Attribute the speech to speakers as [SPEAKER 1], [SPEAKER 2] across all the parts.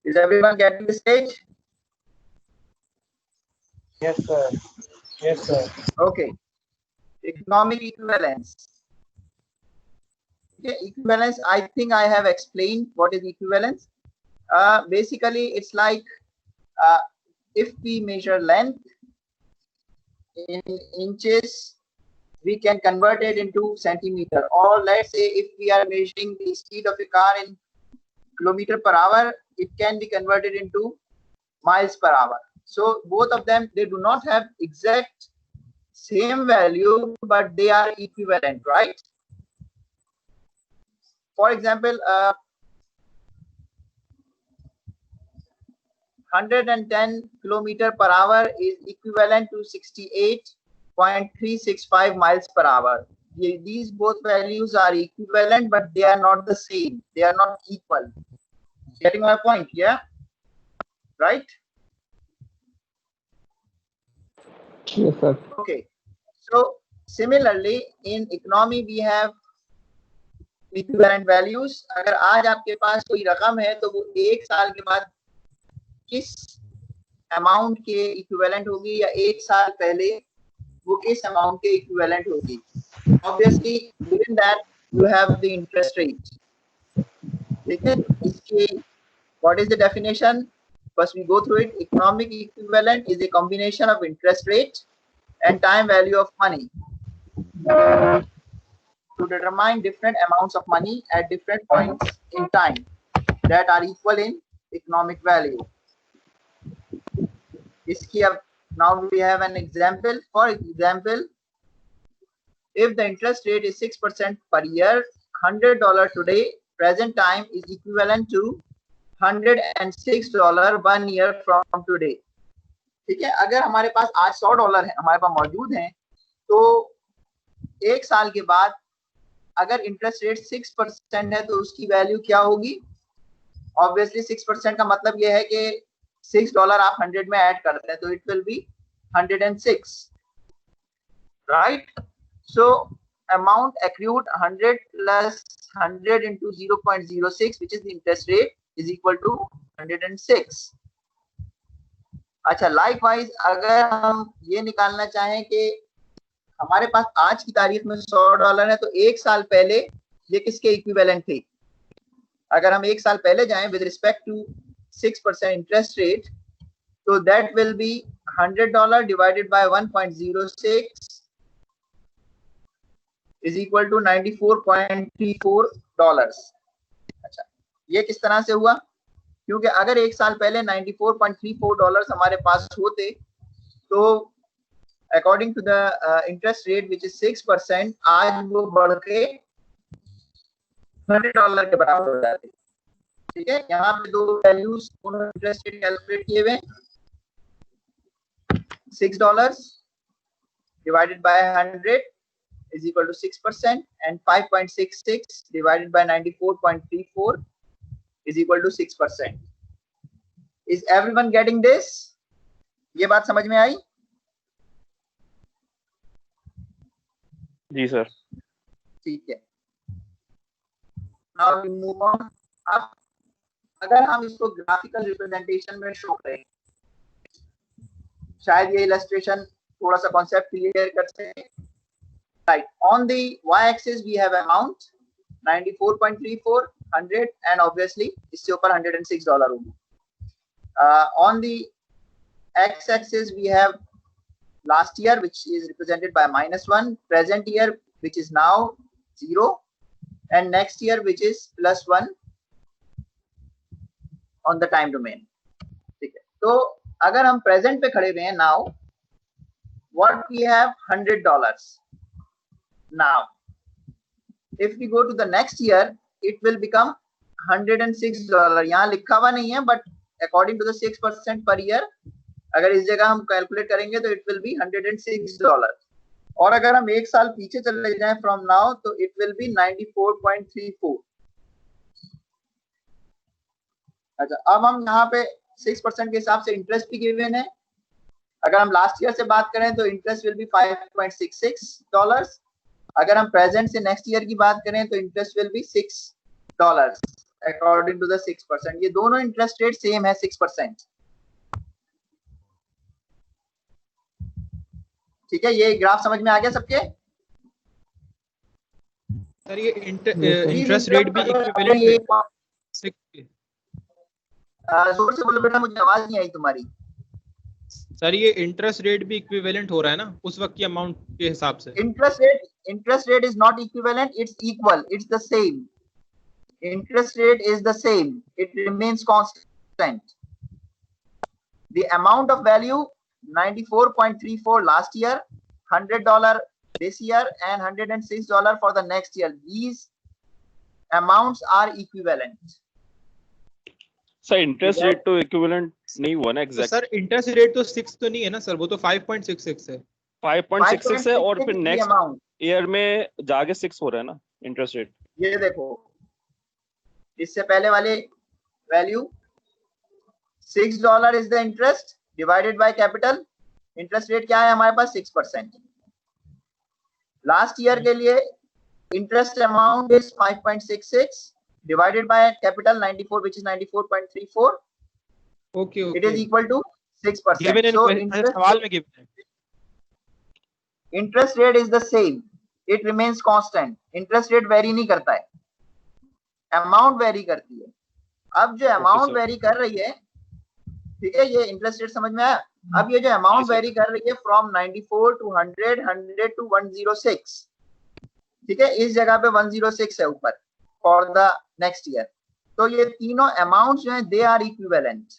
[SPEAKER 1] Is everyone getting the stage?
[SPEAKER 2] Yes, sir. Yes, sir.
[SPEAKER 1] Okay. Economic equivalence. Okay, equivalence. I think I have explained what is equivalence. Basically, it's like if we measure length in inches, we can convert it into centimeter. Or let's say if we are measuring the speed of a car in kilometer per hour, it can be converted into miles per hour. So both of them, they do not have exact same value, but they are equivalent, right? For example, 110 kilometer per hour is equivalent to 68.365 miles per hour. These both values are equivalent, but they are not the same. They are not equal. Getting my point? Yeah, right?
[SPEAKER 2] Yes, sir.
[SPEAKER 1] Okay. So similarly, in economy we have equivalent values. अगर आज आपके पास कोई रकम है तो वो एक साल के बाद किस अमाउंट के इक्विवेलेंट होगी या एक साल पहले वो किस अमाउंट के इक्विवेलेंट होगी. Obviously, given that you have the interest rate. ठीक है, इसकी what is the definition? First we go through it. Economic equivalent is a combination of interest rate and time value of money to determine different amounts of money at different points in time that are equal in economic value. इसकी अब now we have an example. For example, if the interest rate is 6% per year, $100 today, present time is equivalent to $106 1 year from today. ठीक है, अगर हमारे पास आज $100 है हमारे पास मौजूद हैं, तो एक साल के बाद अगर इंटरेस्ट रेट 6% है तो उसकी वैल्यू क्या होगी? ऑब्वियसली 6% का मतलब यह है कि $6 आप 100 में ऐड करते हैं तो it will be 106, right? So amount accrued 100 plus 100 into 0.06, which is the interest rate, is equal to 106. अच्छा, likewise अगर हम ये निकालना चाहें कि हमारे पास आज की तारीख में $100 है तो एक साल पहले ये किसके इक्विवेलेंट थे? अगर हम एक साल पहले जाएं with respect to 6% interest rate, तो that will be $100 divided by 1.06 is equal to $94.34. अच्छा, ये किस तरह से हुआ? क्योंकि अगर एक साल पहले $94.34 हमारे पास होते तो according to the interest rate which is 6%, आज वो बढ़ के $100 के बराबर हो जाते. ठीक है, यहाँ पे दो वैल्यूज दोनों इंटरेस्ट रेट कैलकुलेट किए हुए. $6 divided by 100 is equal to 6% and 5.66 divided by 94.34 is equal to 6%. Is everyone getting this? ये बात समझ में आई?
[SPEAKER 3] जी सर.
[SPEAKER 1] ठीक है. Now we move on. अब अगर हम इसको ग्राफिकल रिप्रेजेंटेशन में शो करें, शायद ये इलस्ट्रेशन थोड़ा सा कॉन्सेप्ट क्लियर कर सके. Right, on the y-axis we have amount 94.34, 100 and obviously इससे ऊपर $106 होगी. On the x-axis we have last year which is represented by -1, present year which is now 0 and next year which is +1 on the time domain. ठीक है, तो अगर हम present पे खड़े हुए हैं now, what we have $100. Now, if we go to the next year, it will become $106. यहाँ लिखा हुआ नहीं है, but according to the 6% per year, अगर इस जगह हम कैलकुलेट करेंगे तो it will be $106. और अगर हम एक साल पीछे चले जाएं from now, तो it will be 94.34. अच्छा, अब हम यहाँ पे 6% के हिसाब से इंटरेस्ट भी गिवन है. अगर हम लास्ट ईयर से बात करें तो इंटरेस्ट विल बी $5.66. अगर हम प्रेजेंट से नेक्स्ट ईयर की बात करें तो interest will be $6. According to the 6%। ये दोनों इंटरेस्ट रेट सेम है 6%। ठीक है, ये ग्राफ समझ में आ गया सबके?
[SPEAKER 3] सर ये
[SPEAKER 2] Yes,
[SPEAKER 3] इंटरेस्ट रेट भी
[SPEAKER 1] अगर ये
[SPEAKER 3] इक्विवेलेंट
[SPEAKER 1] जोर से बोलो बेटा, मुझे आवाज नहीं आई तुम्हारी।
[SPEAKER 3] सर ये इंटरेस्ट रेट भी इक्विवेलेंट हो रहा है ना उस वक्त की अमाउंट के हिसाब से?
[SPEAKER 1] interest rate is not equivalent, it's equal, it's the same. Interest rate is the same, it remains constant. The amount of value 94.34 last year, $100 this year, and $106 for the next year. These amounts are equivalent.
[SPEAKER 4] Sir interest rate तो equivalent नहीं हुआ ना
[SPEAKER 3] तो
[SPEAKER 4] exact?
[SPEAKER 3] Sir interest rate तो 6 तो नहीं है ना सर, वो तो 5.66 है।
[SPEAKER 4] 5.66 है और फिर नेक्स्ट
[SPEAKER 1] अमाउंट
[SPEAKER 4] ईयर में जाके 6 हो रहा है ना इंटरेस्ट रेट।
[SPEAKER 1] ये देखो, इससे पहले वाले value $6 is the interest divided by capital. Interest rate क्या है हमारे पास? 6%। लास्ट ईयर के लिए interest amount is 5.66 divided by capital 94, which is 94.34.
[SPEAKER 3] Okay
[SPEAKER 1] It is equal to 6%.
[SPEAKER 3] Given in
[SPEAKER 1] So
[SPEAKER 3] सवाल में गिवन है।
[SPEAKER 1] interest rate is the same. It remains constant. Interest rate vary नहीं करता है, amount vary करती है। अब जो amount vary कर रही है, ठीक है, ये interest rate समझ में आया? अब ये जो amount vary कर रही है from 94 to 100, 100 to 106, ठीक है, इस जगह पे 106 है ऊपर for the next year। तो ये तीनों अमाउंट जो हैं they are equivalent।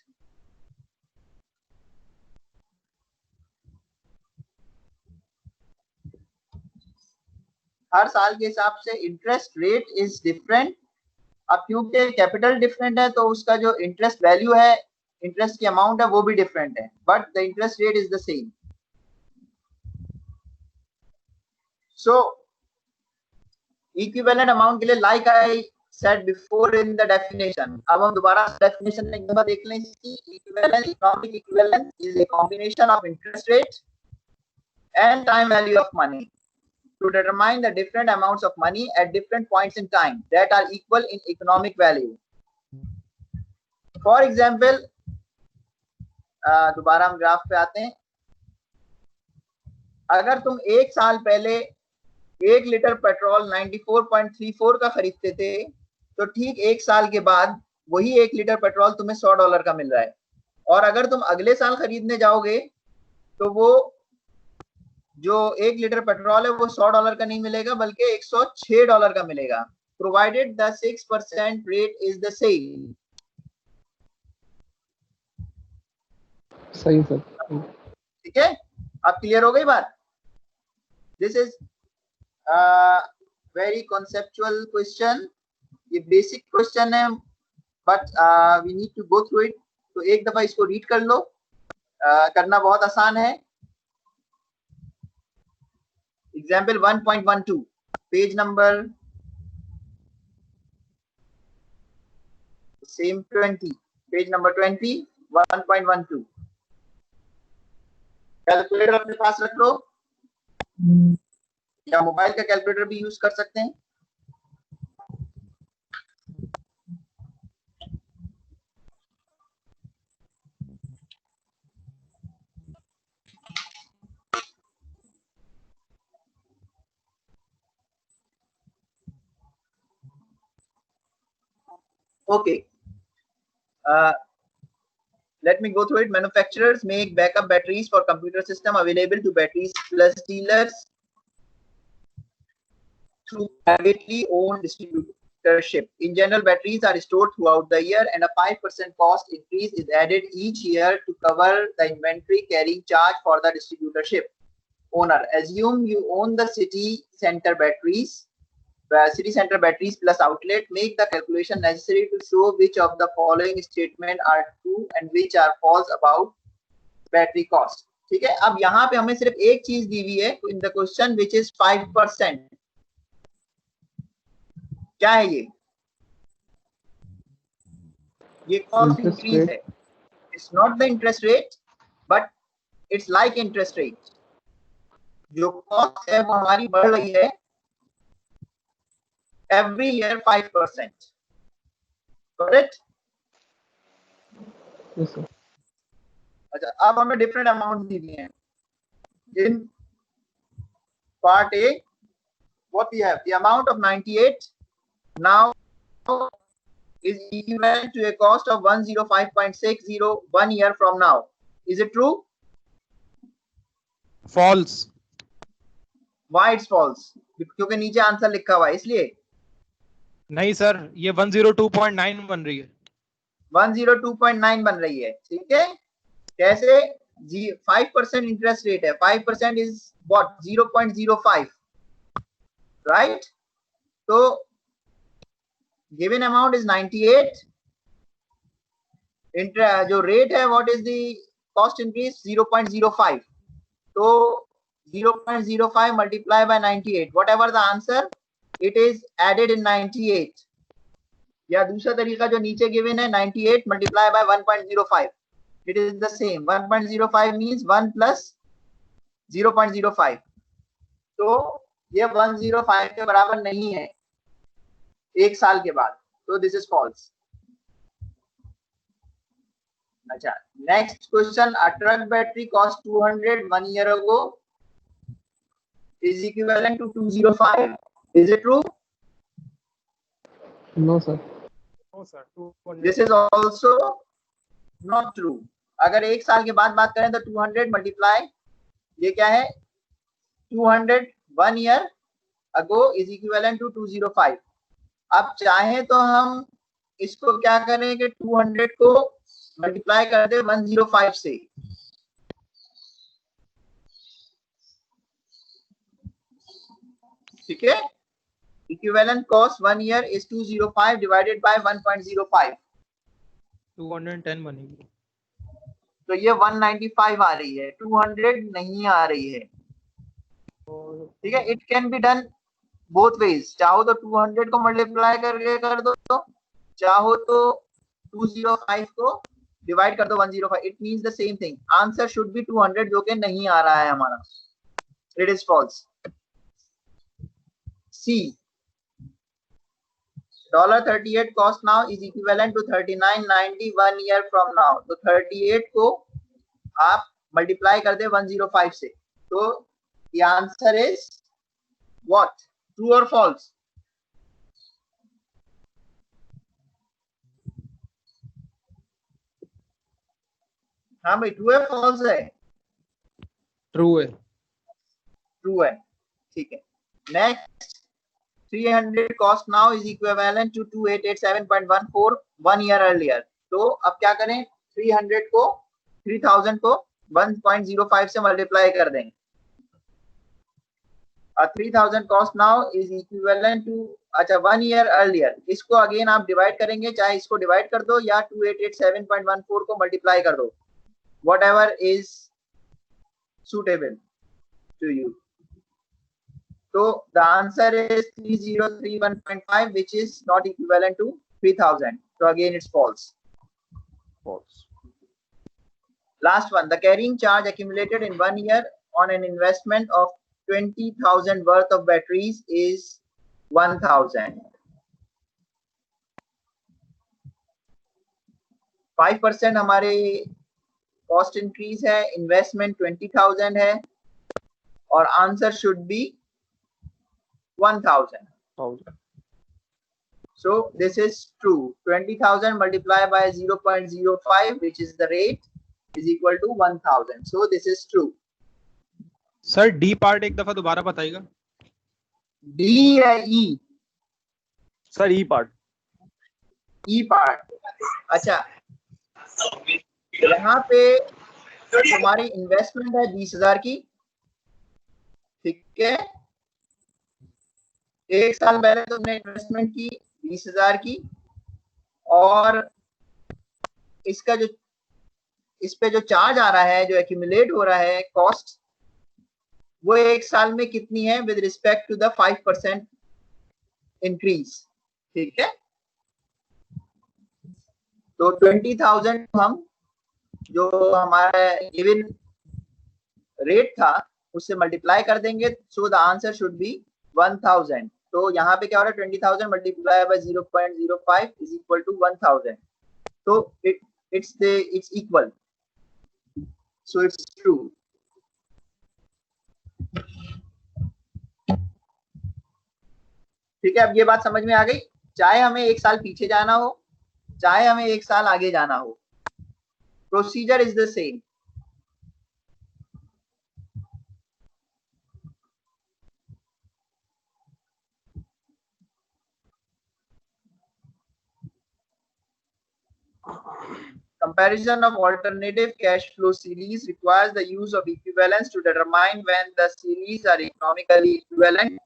[SPEAKER 1] हर साल के हिसाब से इंटरेस्ट रेट इज डिफरेंट। अब क्योंकि कैपिटल डिफरेंट है तो उसका जो इंटरेस्ट वैल्यू है, इंटरेस्ट की अमाउंट है, वो भी डिफरेंट है, but the interest rate is the same. So equivalent amount के लिए like I said before in the definition, अब हम दोबारा definition एक दफा देख लें इसकी। equivalent, economic equivalent is a combination of interest rate and time value of money to determine the different amounts of money at different points in time that are equal in economic value. For example, दोबारा हम graph पे आते हैं। अगर तुम एक साल पहले 1 लीटर पेट्रोल 94.34 का खरीदते थे, तो ठीक एक साल के बाद वही 1 लीटर पेट्रोल तुम्हें $100 का मिल रहा है। और अगर तुम अगले साल खरीदने जाओगे तो वो जो 1 लीटर पेट्रोल है वो $100 का नहीं मिलेगा, बल्कि $106 का मिलेगा, provided the 6% rate is the same.
[SPEAKER 2] सही सर।
[SPEAKER 1] ठीक है, अब क्लियर हो गई बात? This is very conceptual question. ये बेसिक क्वेश्चन है, but we need to go through it. तो एक दफा इसको रीड कर लो, करना बहुत आसान है। Example 1.12, page number same 20, page number 20, 1.12। Calculator अपने पास रख लो, या मोबाइल का कैलकुलेटर भी यूज कर सकते हैं। Okay, let me go through it. Manufacturers make backup batteries for computer system available to batteries plus dealers through privately owned distributorship. In general, batteries are stored throughout the year, and a 5% cost increase is added each year to cover the inventory carrying charge for the distributorship owner. Assume you own the city center batteries plus outlet. Make the calculation necessary to show which of the following statement are true and which are false about battery cost. ठीक है, अब यहाँ पे हमें सिर्फ एक चीज दी हुई है in the question, which is 5%। क्या है ये कॉस्ट इंक्रीज है। It's not the interest rate, but it's like interest rate. जो कॉस्ट है वो हमारी बढ़ रही है every year 5%। Correct?
[SPEAKER 2] Yes, sir.
[SPEAKER 1] अच्छा, अब हमें डिफरेंट अमाउंट दी हैं in part A. What we have, the amount of 98 now is equivalent to a cost of 105.60 1 year from now. Is it true?
[SPEAKER 3] False.
[SPEAKER 1] Why it's false? क्योंकि नीचे answer लिखा हुआ है इसलिए.
[SPEAKER 3] नहीं सर, ये 102.9 बन रही है.
[SPEAKER 1] 102.9 बन रही है. ठीक है, कैसे? 5% इंटरेस्ट रेट है. 5% इज व्हाट? 0.05, राइट? तो गिवन अमाउंट इज 98. जो रेट है, what is the cost increase? 0.05. तो 0.05 multiplied by 98, whatever the answer, it is added in 98. या दूसरा तरीका जो नीचे गिवन है, 98 multiplied by 1.05, it is the same. 1.05 means 1 plus 0.05. तो ये 105 के बराबर नहीं है एक साल के बाद, तो दिस इज फॉल्स. अच्छा, next question. A truck battery cost 200 1 year ago is equivalent to 205. Is it true?
[SPEAKER 2] No, sir.
[SPEAKER 3] No sir, 200.
[SPEAKER 1] This is also not true. अगर एक साल के बाद बात करें तो 200 मल्टीप्लाई, ये क्या है? 200 1 year ago is equivalent to 205. अब चाहे तो हम इसको क्या करें कि 200 को मल्टीप्लाई कर दे 105 से. ठीक है, equivalent cost 1 year is 205 divided by 1.05,
[SPEAKER 3] 210 बनेगी.
[SPEAKER 1] तो ये 195 आ रही है, 200 नहीं आ रही है. ठीक है, it can be done both ways. चाहो तो 200 को मल्टीप्लाई करके कर दो, चाहो तो 205 को डिवाइड कर दो 105. It means the same thing. Answer should be 200, जो कि नहीं आ रहा है हमारा. It is false. C. $38 cost now is equivalent to 39.90 1 year from now. तो 38 को आप मल्टीप्लाई कर दे 105 से, तो the answer is what? True or false? हाँ भाई, ट्रू है फॉल्स है?
[SPEAKER 3] ट्रू है.
[SPEAKER 1] ट्रू है. ठीक है, next. 300 cost now is equivalent to 2887.14 1 year earlier. तो अब क्या करें? 300 को 3000 को 1.05 से मल्टीप्लाई कर देंगे. 3000 cost now is equivalent to, अच्छा, 1 year earlier. इसको अगेन आप डिवाइड करेंगे, चाहे इसको डिवाइड कर दो या 2887.14 को मल्टीप्लाई कर दो, whatever is suitable to you. So the answer is 3031.5, which is not equivalent to 3000. So again it's false.
[SPEAKER 4] False.
[SPEAKER 1] Last one. The carrying charge accumulated in 1 year on an investment of 20,000 worth of batteries is 1,000. 5% हमारे cost increase है, investment 20,000 है, और answer should be 1,000.
[SPEAKER 4] 1000.
[SPEAKER 1] So this is true. 20,000 multiplied by 0.05, which is the rate, is equal to 1,000. So this is true.
[SPEAKER 3] Sir D part एक दफा दोबारा बताइएगा.
[SPEAKER 1] D या E?
[SPEAKER 4] Sir, E part.
[SPEAKER 1] E part. अच्छा, यहाँ पे हमारी इन्वेस्टमेंट है 20,000 की. ठीक है, एक साल पहले तुमने इन्वेस्टमेंट की 20,000 की, और इसका जो इस पे जो चार्ज आ रहा है, जो एक्यूमुलेट हो रहा है कॉस्ट, वो एक साल में कितनी है with respect to the 5% increase. ठीक है, तो 20,000 हम जो हमारा गिवन रेट था उससे मल्टीप्लाई कर देंगे. So the answer should be 1,000. तो यहाँ पे क्या हो रहा है 20,000 multiply by 0.05 is equal to 1,000. तो it's equal. So it's true. ठीक है, अब ये बात समझ में आ गई. चाहे हमें एक साल पीछे जाना हो, चाहे हमें एक साल आगे जाना हो, procedure is the same. Comparison of alternative cash flow series requires the use of equivalence to determine when the series are economically equivalent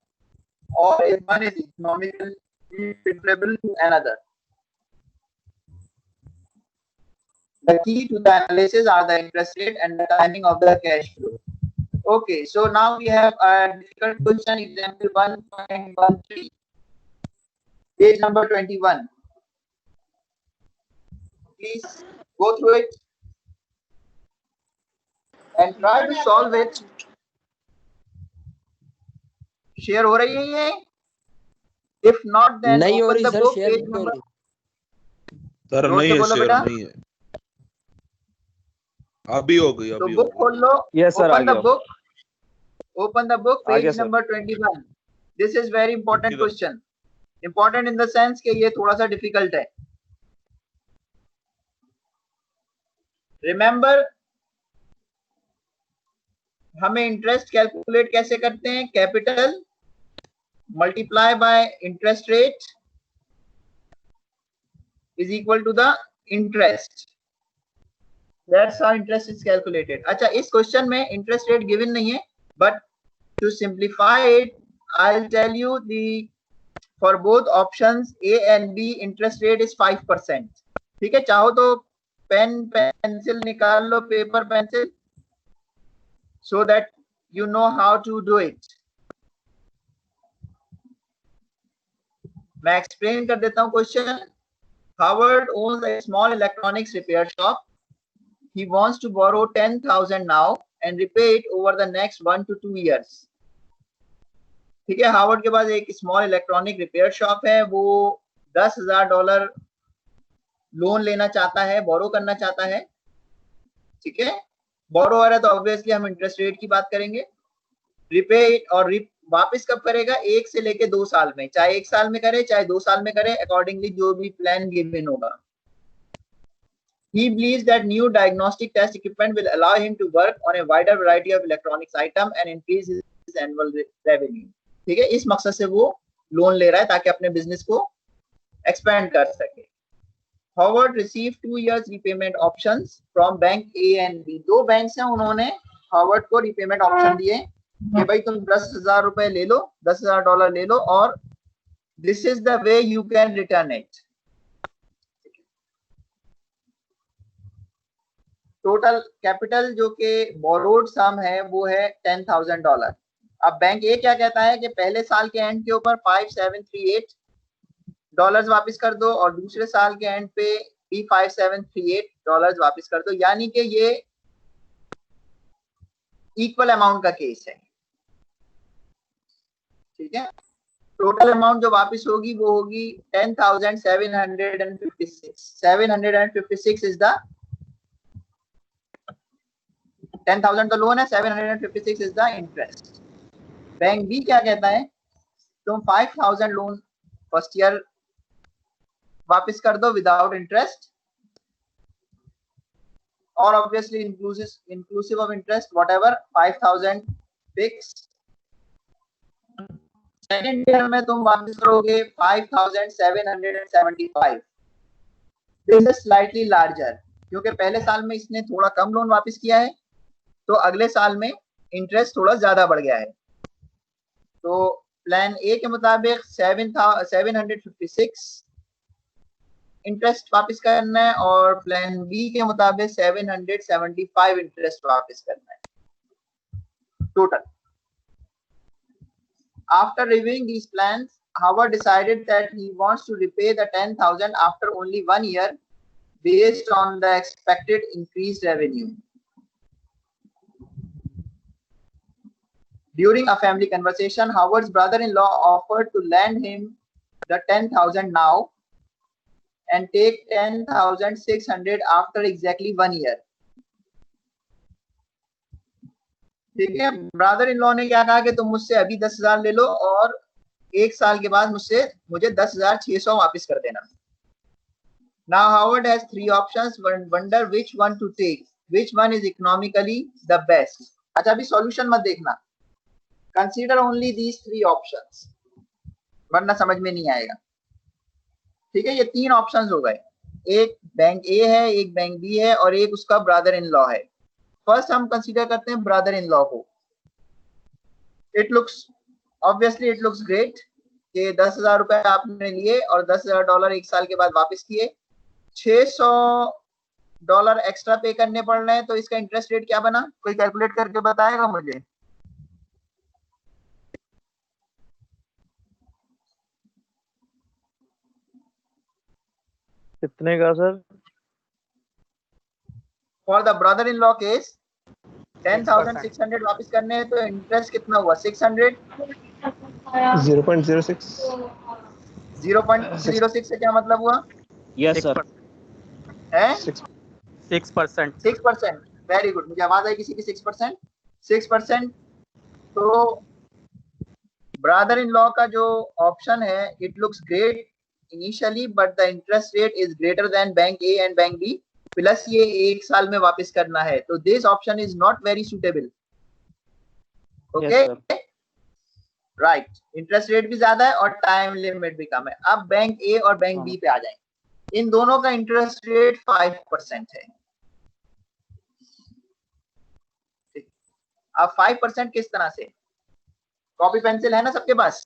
[SPEAKER 1] or if one is economically preferable to another. The key to the analysis are the interest rate and the timing of the cash flow. Okay, so now we have a difficult question, example 1.13, page number 21. Please go through it and try to solve it. Share हो रही है ये? If not, then
[SPEAKER 5] नहीं हो
[SPEAKER 1] open
[SPEAKER 5] रही
[SPEAKER 1] the
[SPEAKER 5] sir,
[SPEAKER 1] book,
[SPEAKER 5] share
[SPEAKER 1] page
[SPEAKER 5] नहीं हो
[SPEAKER 1] number.
[SPEAKER 5] रही।
[SPEAKER 6] सर
[SPEAKER 1] जोर
[SPEAKER 6] नहीं
[SPEAKER 1] से
[SPEAKER 6] है,
[SPEAKER 1] बोलो
[SPEAKER 6] शेयर
[SPEAKER 1] बेटा।
[SPEAKER 6] नहीं है, अभी हो गई,
[SPEAKER 1] तो
[SPEAKER 6] अभी हो
[SPEAKER 1] book
[SPEAKER 6] गई।
[SPEAKER 1] खोल लो.
[SPEAKER 4] Yes sir, uh
[SPEAKER 1] Open the
[SPEAKER 4] गया।
[SPEAKER 1] book. Open the book,
[SPEAKER 4] आ गया
[SPEAKER 1] page
[SPEAKER 4] sir।
[SPEAKER 1] number 21. This is very important
[SPEAKER 6] इधर।
[SPEAKER 1] question. Important in the sense कि ये थोड़ा सा difficult है. Remember, हमें इंटरेस्ट कैलकुलेट कैसे करते हैं? Capital multiply by interest rate is equal to the interest. That's how interest is calculated. अच्छा, इस क्वेश्चन में इंटरेस्ट रेट गिवन नहीं है, but to simplify it I will tell you the for both options A and B interest rate is 5%. ठीक है, चाहो तो pen pencil निकाल लो, paper pencil, so that you know how to do it. मैं explain कर देता हूँ question. Howard owns a small electronics repair shop. He wants to borrow 10,000 now and repay it over the next 1 to 2 years. ठीक है, Howard के पास एक small electronic repair shop है, वो $10,000 लोन लेना चाहता है, बोरो करना चाहता है. ठीक है, बोरो हो रहा है तो ऑब्वियसली हम इंटरेस्ट रेट की बात करेंगे. रिपे और वापस कब करेगा? 1 से लेके 2 साल में, चाहे 1 साल में करे चाहे 2 साल में करे, अकॉर्डिंगली जो भी प्लान गिवन होगा. He believes that new diagnostic test equipment will allow him to work on a wider variety of electronics item and increase his annual revenue. ठीक है, इस मकसद से वो लोन ले रहा है ताकि अपने बिजनेस को एक्सपेंड कर सके. Howard received 2 years repayment options from bank A and B. दो बैंक्स हैं, उन्होंने हावर्ड को रिपेमेंट ऑप्शन दिए कि भाई तुम $10,000 ले लो, $10,000 ले लो, और this is the way you can return it. Total capital जो कि बोरोड सम है वो है $10,000. अब बैंक ए क्या कहता है कि पहले साल के एंड के ऊपर $5,738 वापस कर दो और दूसरे साल के एंड पे भी $5,738 वापस कर दो. यानी कि ये इक्वल अमाउंट का केस है. ठीक है, टोटल अमाउंट जो वापस होगी वो होगी 10,756. 756 इज द 10,000 तो लोन है, 756 is the interest. Bank B क्या कहता है? तुम 5,000 लोन फर्स्ट ईयर वापस कर दो विदाउट इंटरेस्ट, और obviously inclusive of interest whatever 5,000 fix. Second year में तुम वापस करोगे 5,775. दिस इज स्लाइटली लार्जर, क्योंकि पहले साल में इसने थोड़ा कम लोन वापस किया है, तो अगले साल में इंटरेस्ट थोड़ा ज्यादा बढ़ गया है. तो प्लान ए के मुताबिक 756 इंटरेस्ट वापस करना है और प्लान बी के मुताबिक 775 इंटरेस्ट वापस करना है total. After reviewing these plans, Howard decided that he wants to repay the 10,000 after only 1 year based on the expected increased revenue. During a family conversation, Howard's brother-in-law offered to lend him the 10,000 now and take 10,600 after exactly 1 year. ठीक है, brother in law ने क्या कहा कि तुम मुझसे अभी 10,000 ले लो और 1 साल के बाद मुझे 10,600 वापस कर देना. Now Howard has 3 options. Wonder which one to take. Which one is economically the best? अच्छा, अभी सॉल्यूशन मत देखना. Consider only these 3 options. वरना समझ में नहीं आएगा. ठीक है, ये 3 ऑप्शंस हो गए. एक बैंक ए है, एक बैंक बी है और एक उसका ब्रदर इन लॉ है. फर्स्ट हम कंसीडर करते हैं ब्रदर इन लॉ को. इट लुक्स ग्रेट कि 10,000 रुपए आपने लिए और $10,000 1 साल के बाद वापस किए. $600 एक्स्ट्रा पे करने पड़ रहे हैं, तो इसका इंटरेस्ट रेट क्या बना? कोई कैलकुलेट करके बताएगा मुझे?
[SPEAKER 2] कितने का sir?
[SPEAKER 1] For the brother in law case 10,600 वापस करने हैं, तो इंटरेस्ट कितना हुआ? 600.
[SPEAKER 2] 0.06.
[SPEAKER 1] 0.06 से क्या मतलब हुआ?
[SPEAKER 4] Yes, sir.
[SPEAKER 1] है
[SPEAKER 4] 6%.
[SPEAKER 1] 6%. Very good. मुझे आवाज आई किसी की? 6%. 6%. तो ब्रदर इन लॉ का जो ऑप्शन है, it looks great initially but the interest rate is greater than bank A and bank B, plus ये 1 साल में वापस करना है. तो this option is not very suitable. Okay, right. Interest rate भी ज्यादा है और टाइम लिमिट भी कम है. अब बैंक ए और बैंक बी पे आ जाएंगे. इन दोनों का इंटरेस्ट रेट 5% है. अब 5% किस तरह से? कॉपी पेंसिल है ना सबके पास?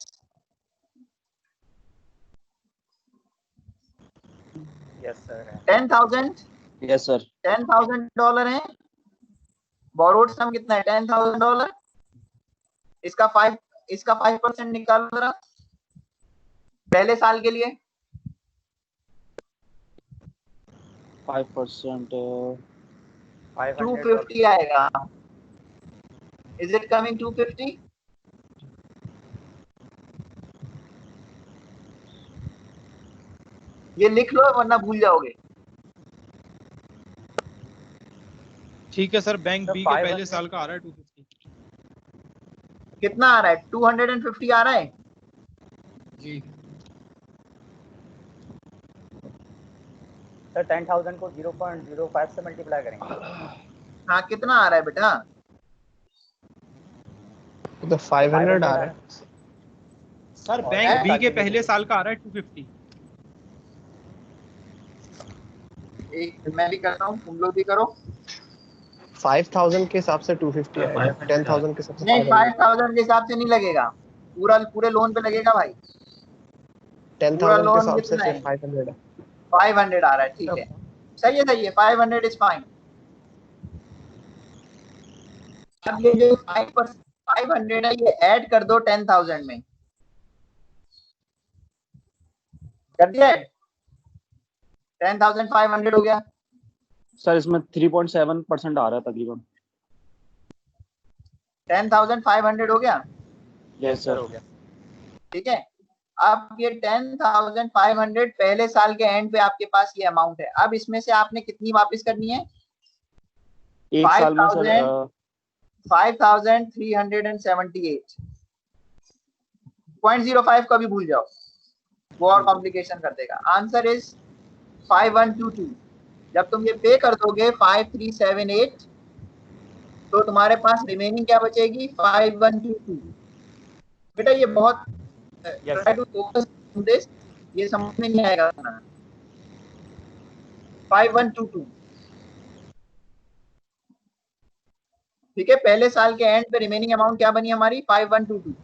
[SPEAKER 2] Yes sir.
[SPEAKER 1] 10,000.
[SPEAKER 4] Yes, sir.
[SPEAKER 1] $10,000 है. बोरोड सम कितना है? $10,000. इसका 5% निकालो जरा पहले साल के लिए.
[SPEAKER 4] 5%.
[SPEAKER 1] 250 आएगा. Is it coming 250? ये लिख लो वरना भूल जाओगे.
[SPEAKER 3] ठीक है सर, बैंक बी के पहले साल का आ रहा है 250.
[SPEAKER 1] कितना आ रहा है? 250 आ रहा है.
[SPEAKER 3] जी
[SPEAKER 2] सर 10,000 को 0.05 से मल्टीप्लाई करेंगे.
[SPEAKER 1] हाँ, कितना आ रहा है बेटा?
[SPEAKER 2] तो 500 आ रहा है
[SPEAKER 3] सर,
[SPEAKER 1] और
[SPEAKER 3] बैंक बी के पहले साल का आ रहा है 250.
[SPEAKER 1] एक मैं भी करता हूँ, तुम लोग भी करो.
[SPEAKER 2] 5,000 के हिसाब से 250 आएगा. 10,000 के हिसाब से
[SPEAKER 1] नहीं,
[SPEAKER 2] 500.
[SPEAKER 1] 5,000 के हिसाब से नहीं लगेगा. पूरे लोन पे लगेगा भाई.
[SPEAKER 2] 10,000 के
[SPEAKER 1] लोन
[SPEAKER 2] हिसाब से
[SPEAKER 1] कितना
[SPEAKER 2] फिर
[SPEAKER 1] है?
[SPEAKER 2] 500 है.
[SPEAKER 1] 500 आ रहा है. ठीक है, सही है. 500 इज फाइन. अब ये जो 500 है, ये ऐड कर दो 10,000 में. कर दिया ऐड? 10,500 हो गया.
[SPEAKER 4] सर इसमें 3.7% आ रहा है तकरीबन.
[SPEAKER 1] 10,500 हो गया.
[SPEAKER 4] Yes, sir.
[SPEAKER 1] ठीक है. अब ये 10,500 पहले साल के एंड पे आपके पास ये अमाउंट है. अब इसमें से आपने कितनी वापस करनी है?
[SPEAKER 4] एक साल में सर
[SPEAKER 1] 5,378. 0.05 को भी भूल जाओ, वो और कॉम्प्लिकेशन कर देगा. Answer is 5122. जब तुम ये पे कर दोगे 5378, तो तुम्हारे पास रिमेनिंग क्या बचेगी? 5122. बेटा ये बहुत try to focus on this. ये समझ में नहीं आएगा ना. 5122. ठीक है, पहले साल के एंड पे रिमेनिंग अमाउंट क्या बनी हमारी? 5122.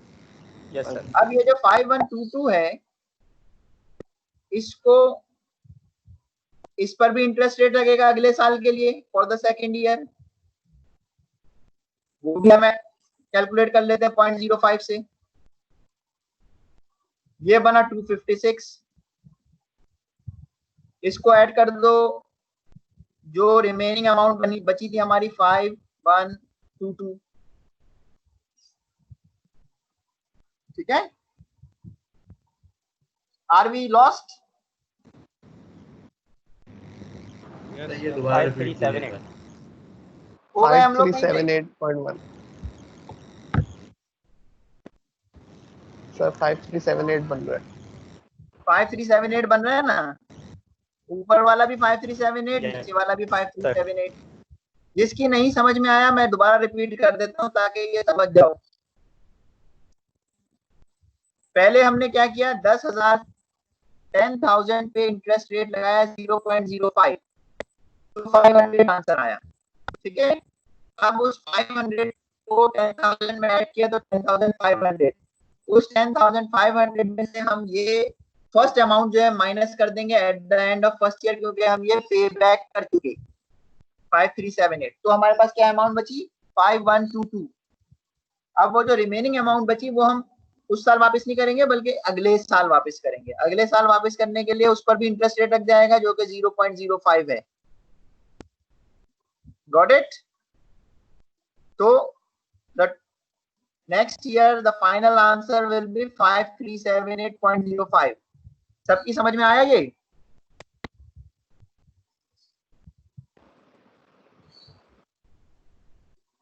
[SPEAKER 2] Yes sir.
[SPEAKER 1] अब ये जो 5122 है, इसको इस पर भी इंटरेस्ट रेट लगेगा अगले साल के लिए फॉर द सेकेंड ईयर. वो भी हमें कैलकुलेट कर लेते हैं 0.05 से. ये बना 256. इसको ऐड कर दो, जो रिमेनिंग अमाउंट बची थी हमारी 5122. ठीक है, आर वी लॉस्ट?
[SPEAKER 3] Yes,
[SPEAKER 5] 5378
[SPEAKER 1] हो गए हम लोग नहीं गए?
[SPEAKER 2] 5378.1 सर 5378 बन रहा है।
[SPEAKER 1] 5378 बन रहा है ना, ऊपर वाला भी 5378,
[SPEAKER 5] Yes.
[SPEAKER 1] नीचे वाला भी 5378। जिसकी नहीं समझ में आया मैं दोबारा रिपीट कर देता हूं ताकि ये समझ जाओ। पहले हमने क्या किया, 10,000 पे इंटरेस्ट रेट लगाया 0.05, तो 500 आंसर आया। ठीक है, अब उस 500 को 10,000 में ऐड किया तो 10,500। उस 10,500 में से हम ये फर्स्ट अमाउंट जो है माइनस कर देंगे eight the end of first year, क्योंकि हम ये पे बैक कर चुके 5378। तो हमारे पास क्या अमाउंट बची, 5122। अब वो जो रिमेनिंग अमाउंट बची वो हम उस साल वापस नहीं करेंगे बल्कि अगले साल वापस करेंगे। अगले साल वापस करने के लिए उस पर भी इंटरेस्ट रेट लग जाएगा जो कि 0.05 है। Got it? तो the next year the final answer will be 5378.05। सबकी समझ में आया ये?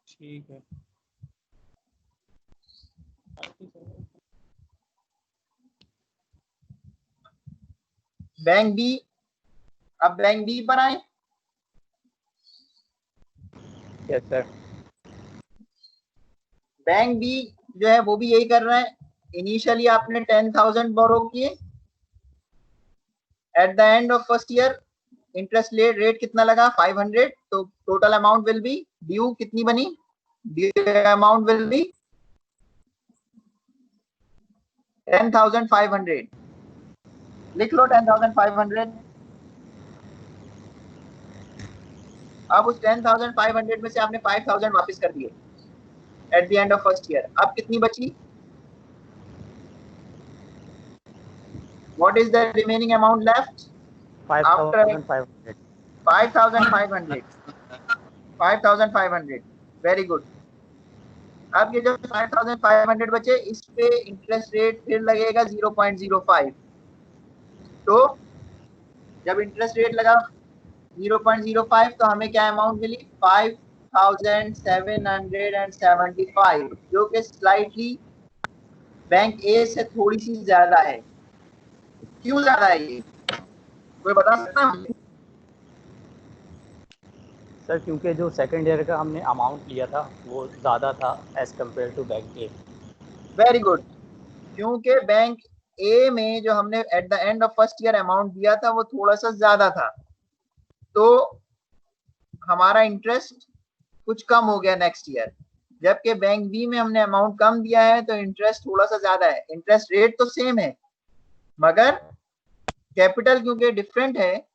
[SPEAKER 3] ठीक है।
[SPEAKER 1] बैंक बी, अब बैंक बी पर आए।
[SPEAKER 5] Yes sir.
[SPEAKER 1] बैंक बी जो है वो भी यही कर रहा है। इनिशियली आपने 10,000 बोरो किए, eight the end of first year interest rate कितना लगा, 500। तो total amount will be, due कितनी बनी, ड्यू अमाउंट विल बी 10,500। लिख लो 10,500। अब उस 10,500 में से आपने 5,000 वापस कर दिए eight the end of first year. अब कितनी बची, what is the remaining amount left?
[SPEAKER 5] 5500
[SPEAKER 1] 5,500। 5,500, very good. अब ये जो 5,500 बचे इस पे इंटरेस्ट रेट फिर लगेगा 0.05। तो जब इंटरेस्ट रेट लगा 0.05 तो हमें क्या अमाउंट मिली, 5,775, जो कि स्लाइटली बैंक ए से थोड़ी सी ज्यादा है। क्यों ज्यादा है ये, कोई बता सकता है?
[SPEAKER 5] सर क्योंकि जो सेकंड ईयर का हमने अमाउंट लिया था वो ज़्यादा था as compare to bank A.
[SPEAKER 1] Very good, क्योंकि बैंक ए में जो हमने at the end of first year amount दिया था वो थोड़ा सा ज्यादा था, तो हमारा इंटरेस्ट कुछ कम हो गया नेक्स्ट ईयर। जबकि बैंक बी में हमने अमाउंट कम दिया है तो इंटरेस्ट थोड़ा सा ज्यादा है। इंटरेस्ट रेट तो सेम है मगर कैपिटल क्योंकि डिफरेंट है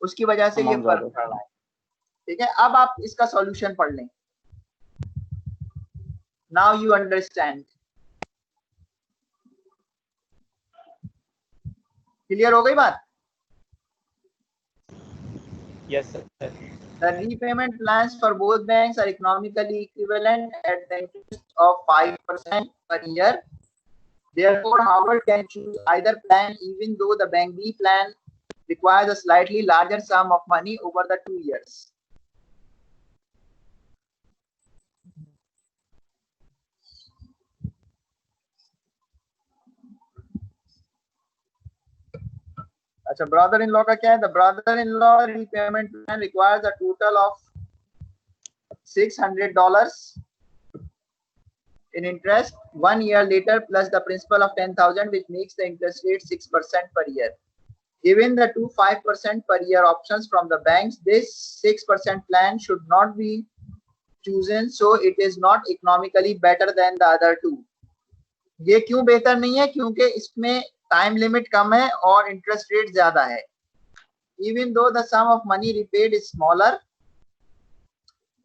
[SPEAKER 1] उसकी वजह से ये फर्क पड़ रहा है। ठीक है, अब आप इसका सॉल्यूशन पढ़ लें। Now you understand. क्लियर हो गई बात?
[SPEAKER 5] Yes sir.
[SPEAKER 1] The repayment plans for both banks are economically equivalent at the interest of 5% per year. Therefore, Howard can choose either plan even though the Bank B plan requires a slightly larger sum of money over the 2 years. अच्छा, brother in law का क्या है? The brother in law repayment plan requires a total of $600 in interest 1 year later plus the principal of 10,000, which makes the interest rate 6% per year. Given the two 5% per year options from the banks, this 6% plan should not be chosen, so it is not economically better than the other two. ये क्यों बेहतर नहीं है? क्योंकि इसमें time limit कम है और interest rate ज्यादा है। Even though the sum of money repaid is smaller,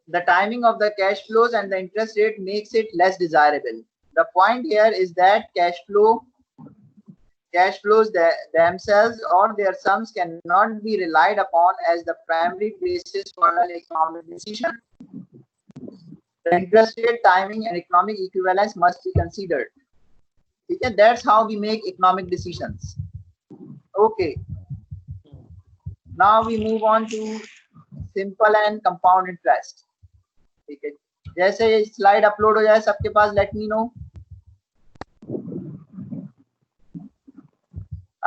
[SPEAKER 1] the timing of the cash flows and the interest rate makes it less desirable. The point here is that cash flows themselves or their sums cannot be relied upon as the primary basis for an economic decision. The interest rate, timing, and economic equivalence must be considered. ठीक है, that's how we make economic decisions. Okay, now we move on to simple and compound interest. ठीक है, जैसे slide upload हो जाए सबके पास, let me know.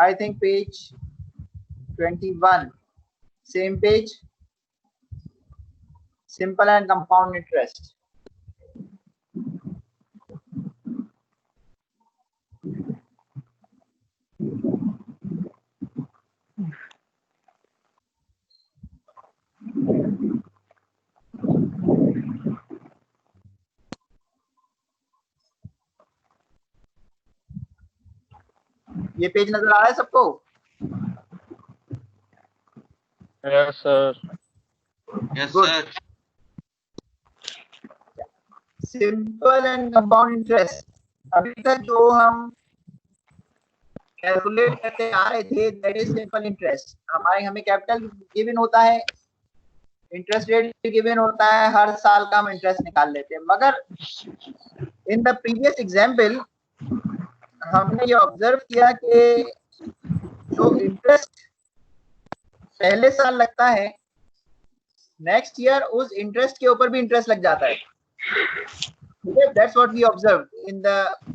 [SPEAKER 1] I think page 21, same page, simple and compound interest. ये पेज नजर आ रहा है सबको?
[SPEAKER 4] Yes, sir.
[SPEAKER 6] Yes,
[SPEAKER 1] Good.
[SPEAKER 6] sir.
[SPEAKER 1] Simple and compound interest, अभी तक जो हम कैलकुलेट करते आ रहे थे, दैट इज सिंपल इंटरेस्ट. हमें कैपिटल गिवन होता है, इंटरेस्ट रेट गिवन होता है, हर साल का हम इंटरेस्ट निकाल लेते हैं. मगर इन द प्रीवियस एग्जाम्पल हमने ये ऑब्जर्व किया कि जो इंटरेस्ट पहले साल लगता है, नेक्स्ट ईयर उस इंटरेस्ट के ऊपर भी इंटरेस्ट लग जाता है. That's what we observe in the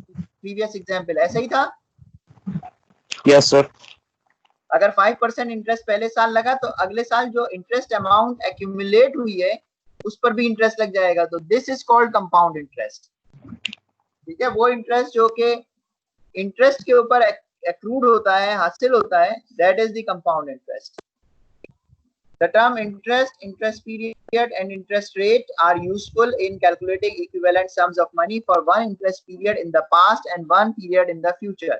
[SPEAKER 1] previous example. ऐसा ही था?
[SPEAKER 2] Yes, sir.
[SPEAKER 1] अगर 5% इंटरेस्ट पहले साल लगा तो अगले साल जो इंटरेस्ट अमाउंट एक्यूमुलेट हुई है उस पर भी इंटरेस्ट लग जाएगा. तो this is called compound interest. ठीक है, वो इंटरेस्ट जो कि इंटरेस्ट के ऊपर एक्रूड होता है, हासिल होता है, that is the compound interest. The term interest, interest period and interest rate are useful in calculating equivalent sums of money for one interest period in the past and one period in the future.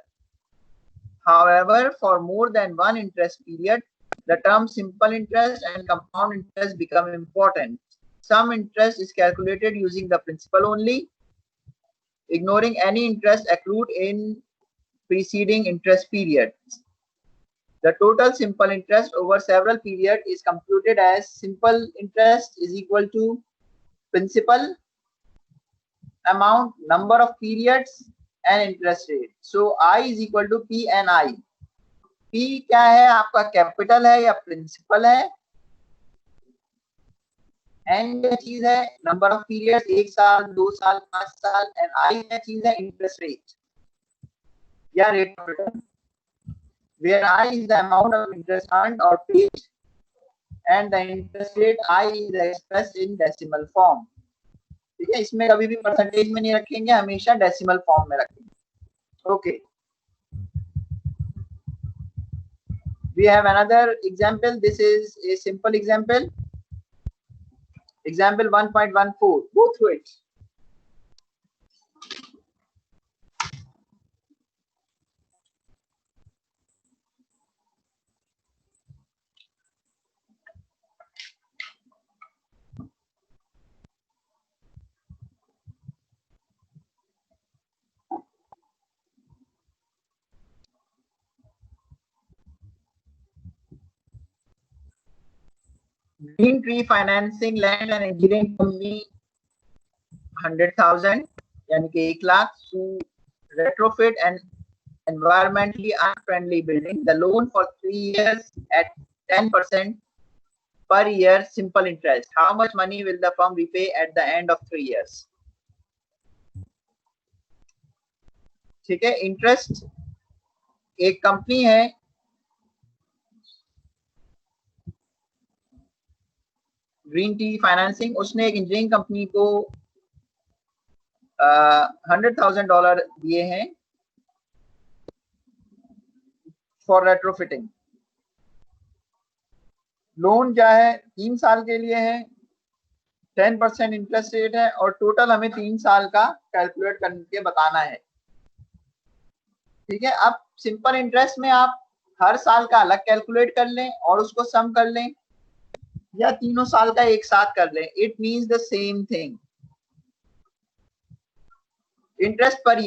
[SPEAKER 1] However, for more than one interest period, the term simple interest and compound interest become important. Some interest is calculated using the principal only, ignoring any interest accrued in preceding interest periods. The total simple interest over several periods is computed as simple interest is equal to principal amount, number of periods and interest rate. So I is equal to P and I. P क्या है आपका, capital है या principal है? N क्या चीज है, number of period, 1 साल, 2 साल, 5 साल. एंड I क्या चीज है, इंटरेस्ट रेट या rate of return, where I is the amount of interest earned or paid and the interest rate I is expressed in decimal form. ठीक है, इसमें कभी भी परसेंटेज में नहीं रखेंगे, हमेशा डेसिमल फॉर्म में रखेंगे. Okay, we have another example. This is a simple example. Example 1.14. Go through it. Green Tree Financing Land and Engineering Company 100,000 यानी कि 1 lakh to retrofit and environmentally unfriendly building. The loan for 3 years at 10% per year simple interest. How much money will the firm repay at the end of 3 years? ठीक है, interest, एक company है green tea financing, उसने एक engineering company को $100,000 दिए हैं for retrofitting. Loan क्या है, 3 साल के लिए है, 10% इंटरेस्ट रेट है और टोटल हमें 3 साल का कैलकुलेट करके बताना है. ठीक है, अब सिंपल इंटरेस्ट में आप हर साल का अलग कैलकुलेट कर लें और उसको सम कर लें, या तीनों साल का एक साथ कर लें, it means the same thing. Interest पर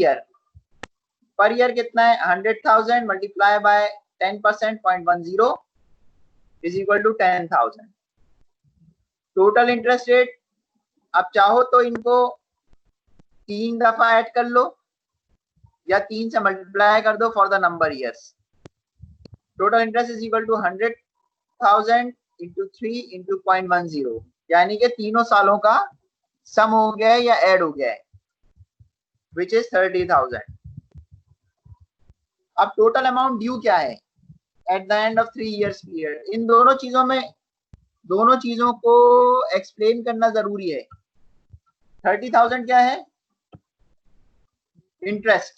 [SPEAKER 1] ईयर कितना है, 100,000 multiply by 10% 0.10 is equal to 10,000. Total interest rate, अब चाहो तो इनको 3 दफा ऐड कर लो या 3 से मल्टीप्लाई कर दो for the number years. Total interest is equal to 100,000 into 3 into 0.10, यानी कि तीनों सालों का सम हो गया है या ऐड हो गया है, विच इज 30,000। अब टोटल अमाउंट ड्यू क्या है at the end of 3 years period. इन दोनों चीजों को एक्सप्लेन करना जरूरी है। 30,000 क्या है? इंटरेस्ट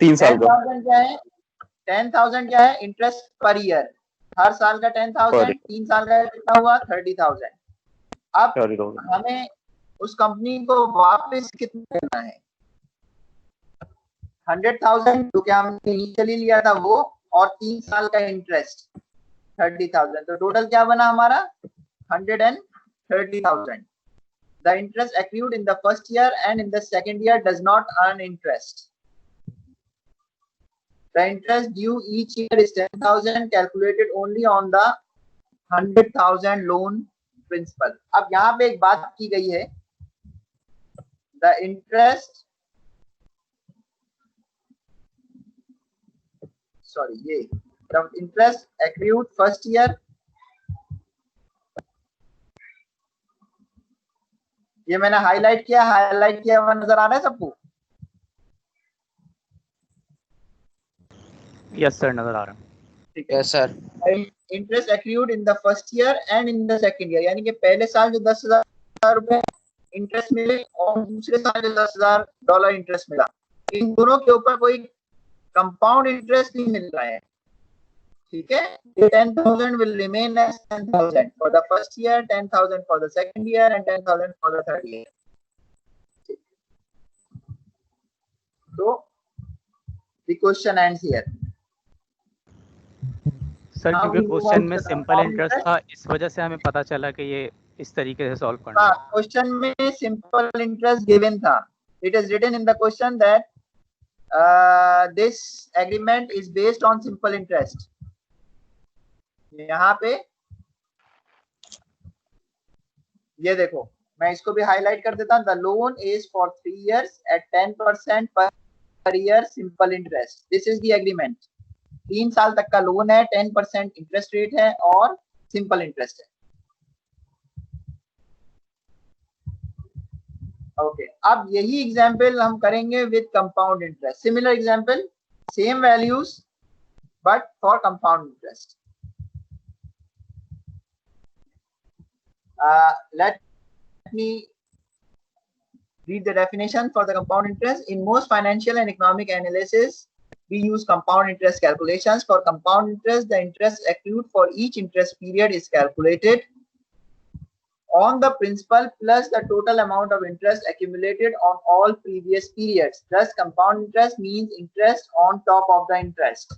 [SPEAKER 4] 3 साल का।
[SPEAKER 1] 10,000 क्या है? 10,000 क्या है? इंटरेस्ट पर ईयर, हर साल का 10,000, 3 साल का कितना हुआ? 30,000। अब हमें उस कंपनी को वापस कितना देना है? 100,000 जो कि हमने इनिशियली लिया था वो, और 3 साल का इंटरेस्ट 30,000। तो टोटल क्या बना हमारा? 130,000। The interest accrued in the first year and in the second year does not earn interest. The interest due each year is 10,000, calculated only on the 100,000 loan principal. अब यहाँ पे एक बात की गई है, the interest accrued first year, ये मैंने हाईलाइट किया हुआ नजर आ रहा है सबको?
[SPEAKER 5] यस सर, नजर आ रहा है।
[SPEAKER 1] ठीक है
[SPEAKER 2] yes sir.
[SPEAKER 1] Interest accrued in the first year and in the second year, यानी कि पहले साल जो 10,000 रुपए इंटरेस्ट मिले और दूसरे साल जो $10,000 इंटरेस्ट मिला, इन दोनों के ऊपर कोई कंपाउंड इंटरेस्ट नहीं मिल रहा है। ठीक है, 10,000 will remain as 10,000 for the first year, 10,000 for the second year and 10,000 for the third year. So the question ends here.
[SPEAKER 5] Sir क्योंकि क्वेश्चन में सिंपल इंटरेस्ट था, इस वजह से हमें पता चला कि ये इस तरीके से सॉल्व करना है।
[SPEAKER 1] क्वेश्चन में सिंपल इंटरेस्ट गिवन था। It is written in the question that this agreement is based on simple interest. यहाँ पे ये देखो, मैं इसको भी हाईलाइट कर देता हूँ। The loan is for 3 years at 10% per year simple interest. This is the agreement. 3 साल तक का लोन है, 10% इंटरेस्ट रेट है और सिंपल इंटरेस्ट है। ओके, अब यही एग्जाम्पल हम करेंगे with compound interest. Similar example, same values but for compound interest. Let me read the definition for the compound interest. In most financial and economic analysis, we use compound interest calculations. For compound interest, the interest accrued for each interest period is calculated on the principal plus the total amount of interest accumulated on all previous periods. Thus, compound interest means interest on top of the interest.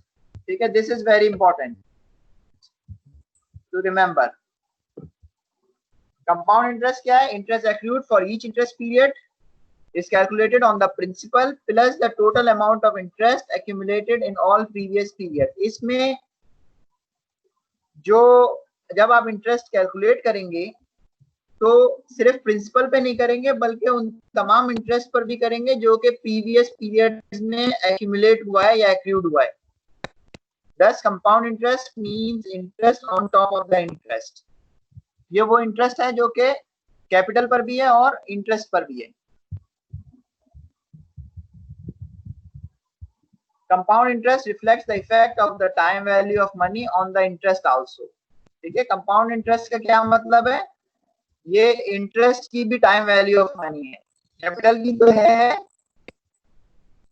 [SPEAKER 1] Okay, this is very important to remember. Compound interest क्या है? Interest accrued for each interest period is calculated on the principal plus the total amount of interest accumulated in all previous period. इसमें जो जब आप interest calculate करेंगे तो सिर्फ principal पे नहीं करेंगे बल्कि उन तमाम इंटरेस्ट पर भी करेंगे जो कि प्रीवियस पीरियड में एक्यूमुलेट हुआ है या एक्रूड हुआ है। Thus, compound interest means interest on top of the interest. ये वो इंटरेस्ट है जो कि कैपिटल पर भी है और इंटरेस्ट पर भी है। Compound interest reflects the effect of the time value of money on the interest also. ठीक है, कंपाउंड इंटरेस्ट का क्या मतलब है? ये इंटरेस्ट की भी टाइम वैल्यू ऑफ मनी है। कैपिटल की तो है,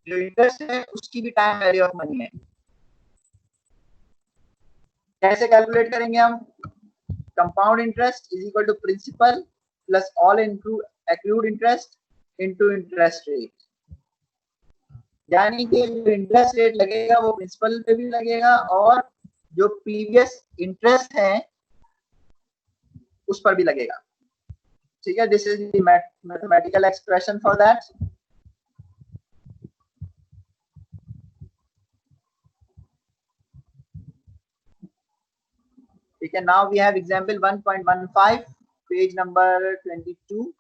[SPEAKER 1] जो इंटरेस्ट है उसकी भी टाइम वैल्यू ऑफ मनी है। कैसे कैलकुलेट करेंगे हम? Compound interest is equal to principal plus all accrued interest into interest rate, यानी कि जो इंटरेस्ट रेट लगेगा वो प्रिंसिपल पे भी लगेगा और जो प्रीवियस इंटरेस्ट है उस पर भी लगेगा। ठीक है, this is the mathematical expression for that. ठीक है, now we have example 1.15, page number 22।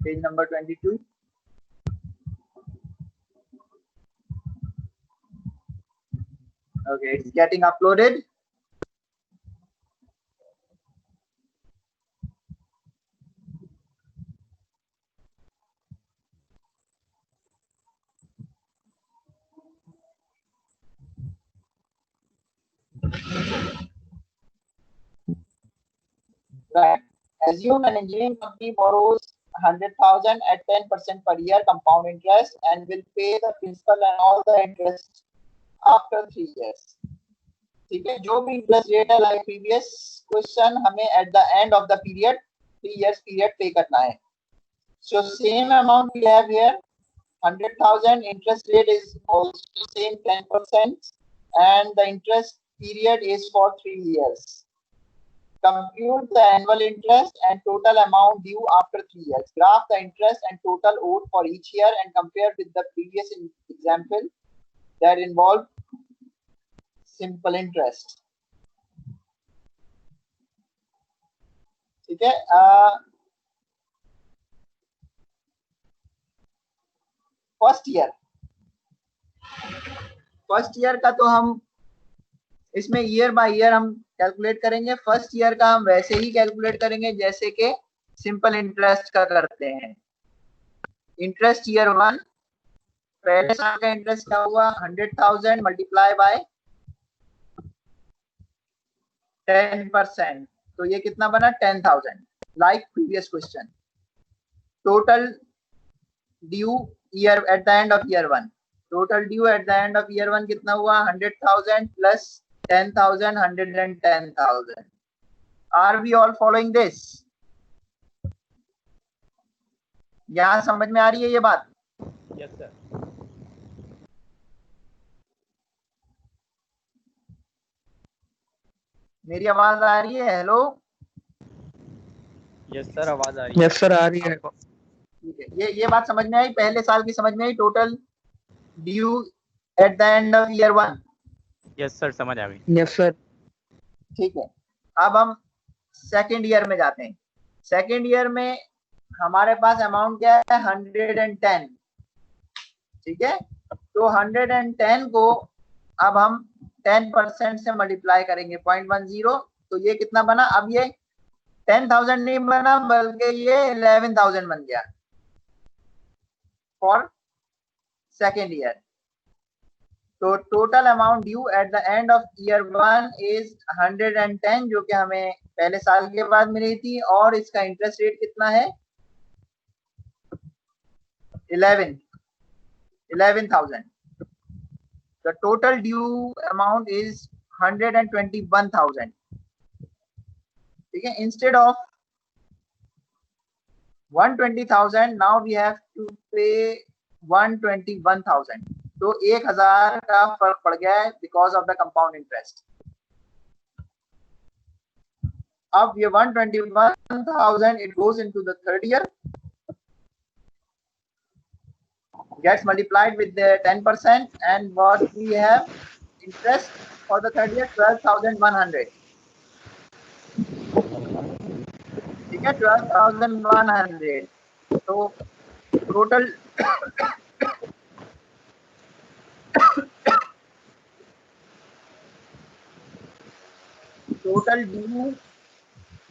[SPEAKER 1] Page number 22. Okay, it's getting uploaded. Right. Assume an engineering company borrows 100,000 at 10% per year compound interest and will pay the principal and all the interest after 3 years. ठीक है, जो भी interest rate है like previous question, हमें eight the end of the period 3 years period पे करना है. So same amount we have here, 100,000. Interest rate is also same 10%, and the interest period is for 3 years. Compute the annual interest and total amount due after 3 years. Graph the interest and total owed for each year and compare with the previous example that involved simple interest. ठीक है, first year का तो हम इसमें year by year हम calculate करेंगे. First year का हम वैसे ही कैलकुलेट करेंगे जैसे कि सिंपल इंटरेस्ट का करते हैं. इंटरेस्ट ईयर 1, पहले साल का इंटरेस्ट क्या हुआ, 100,000 मल्टीप्लाई बाय 10%, तो ये कितना बना, 10,000. Like previous question. Total due year eight the end of year 1, total due at the end of year 1 कितना हुआ, 100,000 plus 10,000, 110,000. Are we all following this? यहाँ समझ में आ रही है ये बात?
[SPEAKER 5] Yes sir.
[SPEAKER 1] मेरी आवाज आ रही है? हेलो.
[SPEAKER 5] यस सर, आवाज आ रही है.
[SPEAKER 2] यस सर, आ रही है.
[SPEAKER 1] ठीक है, ये बात समझ में आई, पहले साल की समझ में आई. Total due at the end of year 1.
[SPEAKER 5] Yes sir, समझ आ गई.
[SPEAKER 2] Yes sir.
[SPEAKER 1] ठीक है, अब हम सेकेंड ईयर में जाते हैं. सेकेंड ईयर में हमारे पास अमाउंट क्या है, 110. ठीक है, तो 110 को अब हम 10% से मल्टीप्लाई करेंगे 0.10, तो ये कितना बना, अब ये 10,000 नहीं बना बल्कि ये 11,000 बन गया फॉर सेकेंड ईयर. तो total amount due at the end of year 1 is 110, जो कि हमें पहले साल के बाद मिली थी, और इसका इंटरेस्ट रेट कितना है, 11,000. The total due amount is 121,000. ठीक है, instead of 120,000 now we have to pay 121,000. तो 1,000 का फर्क पड़ गया है because of the compound interest. अब ये 121,000 it goes into the third year, gets multiplied with the 10%, and what we have, interest for the third year 12,100. ठीक है, 12,100. तो total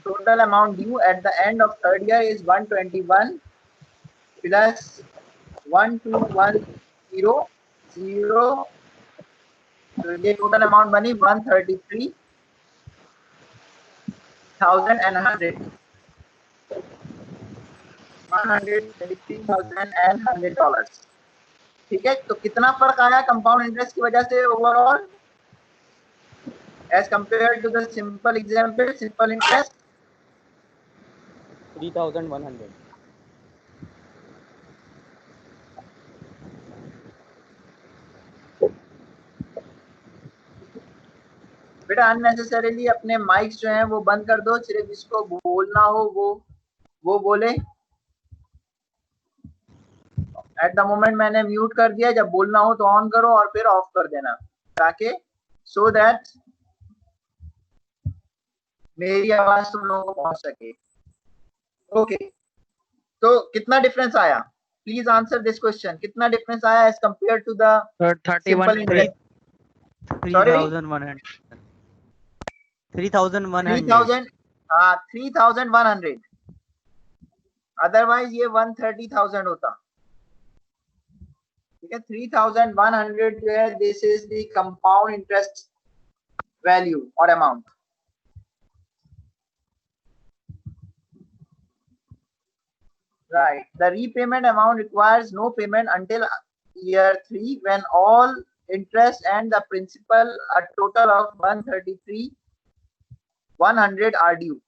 [SPEAKER 1] total amount due at the end of third year is 121 plus 1210. तो ये total amount बनी 133,100 dollars. ठीक है, तो कितना फर्क आया कंपाउंड इंटरेस्ट की वजह से overall as compare to the simple example, simple interest
[SPEAKER 5] 3,100.
[SPEAKER 1] बेटा अननेसेसरीली अपने माइक्स जो हैं वो बंद कर दो, सिर्फ जिसको बोलना हो वो बोले. एट द मोमेंट मैंने म्यूट कर दिया, जब बोलना हो तो ऑन करो और फिर ऑफ कर देना, ताकि सो दैट मेरी आवाज तुम लोगों को पहुंच सके. ओके, तो कितना डिफरेंस आया? Please answer this question. कितना डिफरेंस आया as compare to the
[SPEAKER 7] 31
[SPEAKER 1] simple interest?
[SPEAKER 7] 3100 3100
[SPEAKER 1] 3000. हाँ 3100. अदरवाइज ये 130,000 होता. ठीक है, 3100 जो है this is the compound interest value और amount. Right. The repayment amount requires no payment until year 3 when all interest and the principal, a total of 133,100 are due.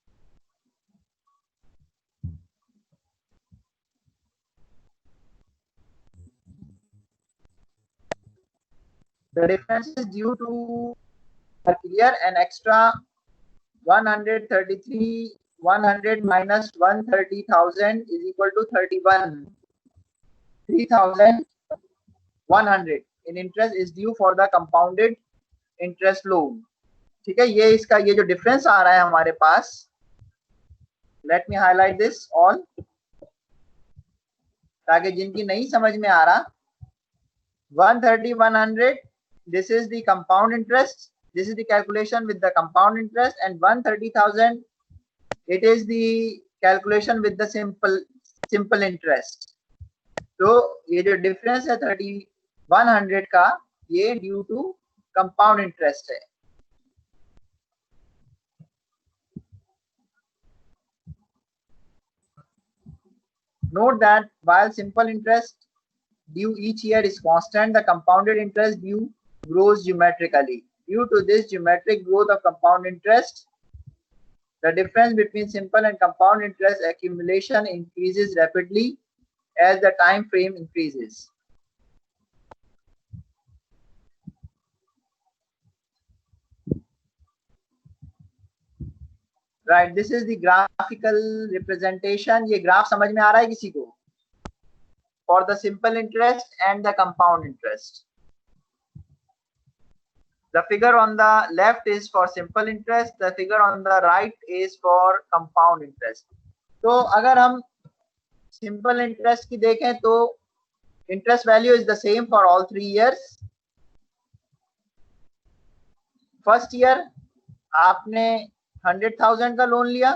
[SPEAKER 1] The difference is due to clear an extra 133,100 minus 130,000 is equal to 3,100 in interest is due for the compounded interest loan. ठीक है, ये इसका ये जो difference आ रहा है हमारे पास, let me highlight this all, ताकि जिनकी नहीं समझ में आ रहा. 130,100, this is the compound interest, this is the calculation with the compound interest, and 130,000, it is the calculation with the simple interest. तो ये जो डिफरेंस है 3100 का, ये ड्यू टू कंपाउंड इंटरेस्ट है. Note that while simple interest due each year is constant, the compounded interest due grows geometrically. Due to this geometric growth of compound interest, the difference between simple and compound interest accumulation increases rapidly as the time frame increases. Right, this is the graphical representation. ये graph समझ में आ रहा है किसी को? For the simple interest and the compound interest. The figure on the left is for simple interest. The figure on the right is for compound interest. तो अगर हम simple interest की देखें तो interest value is the same for all 3 years. First year आपने 100,000 का loan लिया.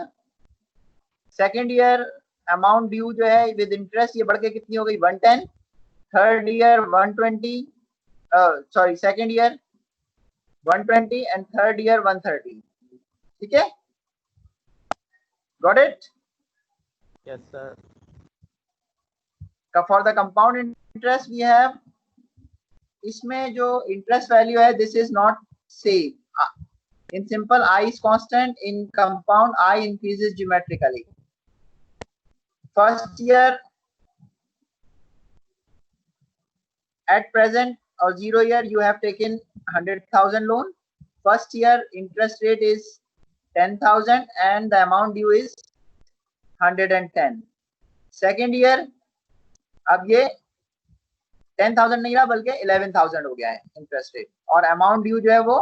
[SPEAKER 1] Second year amount due जो है विद इंटरेस्ट ये बढ़ के कितनी हो गई? 110. Third year 120, sorry second year 120 and third year 130. ठीक है, got it?
[SPEAKER 5] Yes sir.
[SPEAKER 1] For the compound interest we have, इसमें जो इंटरेस्ट वैल्यू है this is not same. In simple, I is constant. In compound, I increases geometrically. First year, at present or 0 year, you have taken 100,000 loan. First year interest rate is 10,000 and the amount due is 110. Second year, अब ये 10,000 नहीं रहा बल्कि 11,000 हो गया है interest rate, और amount due जो है वो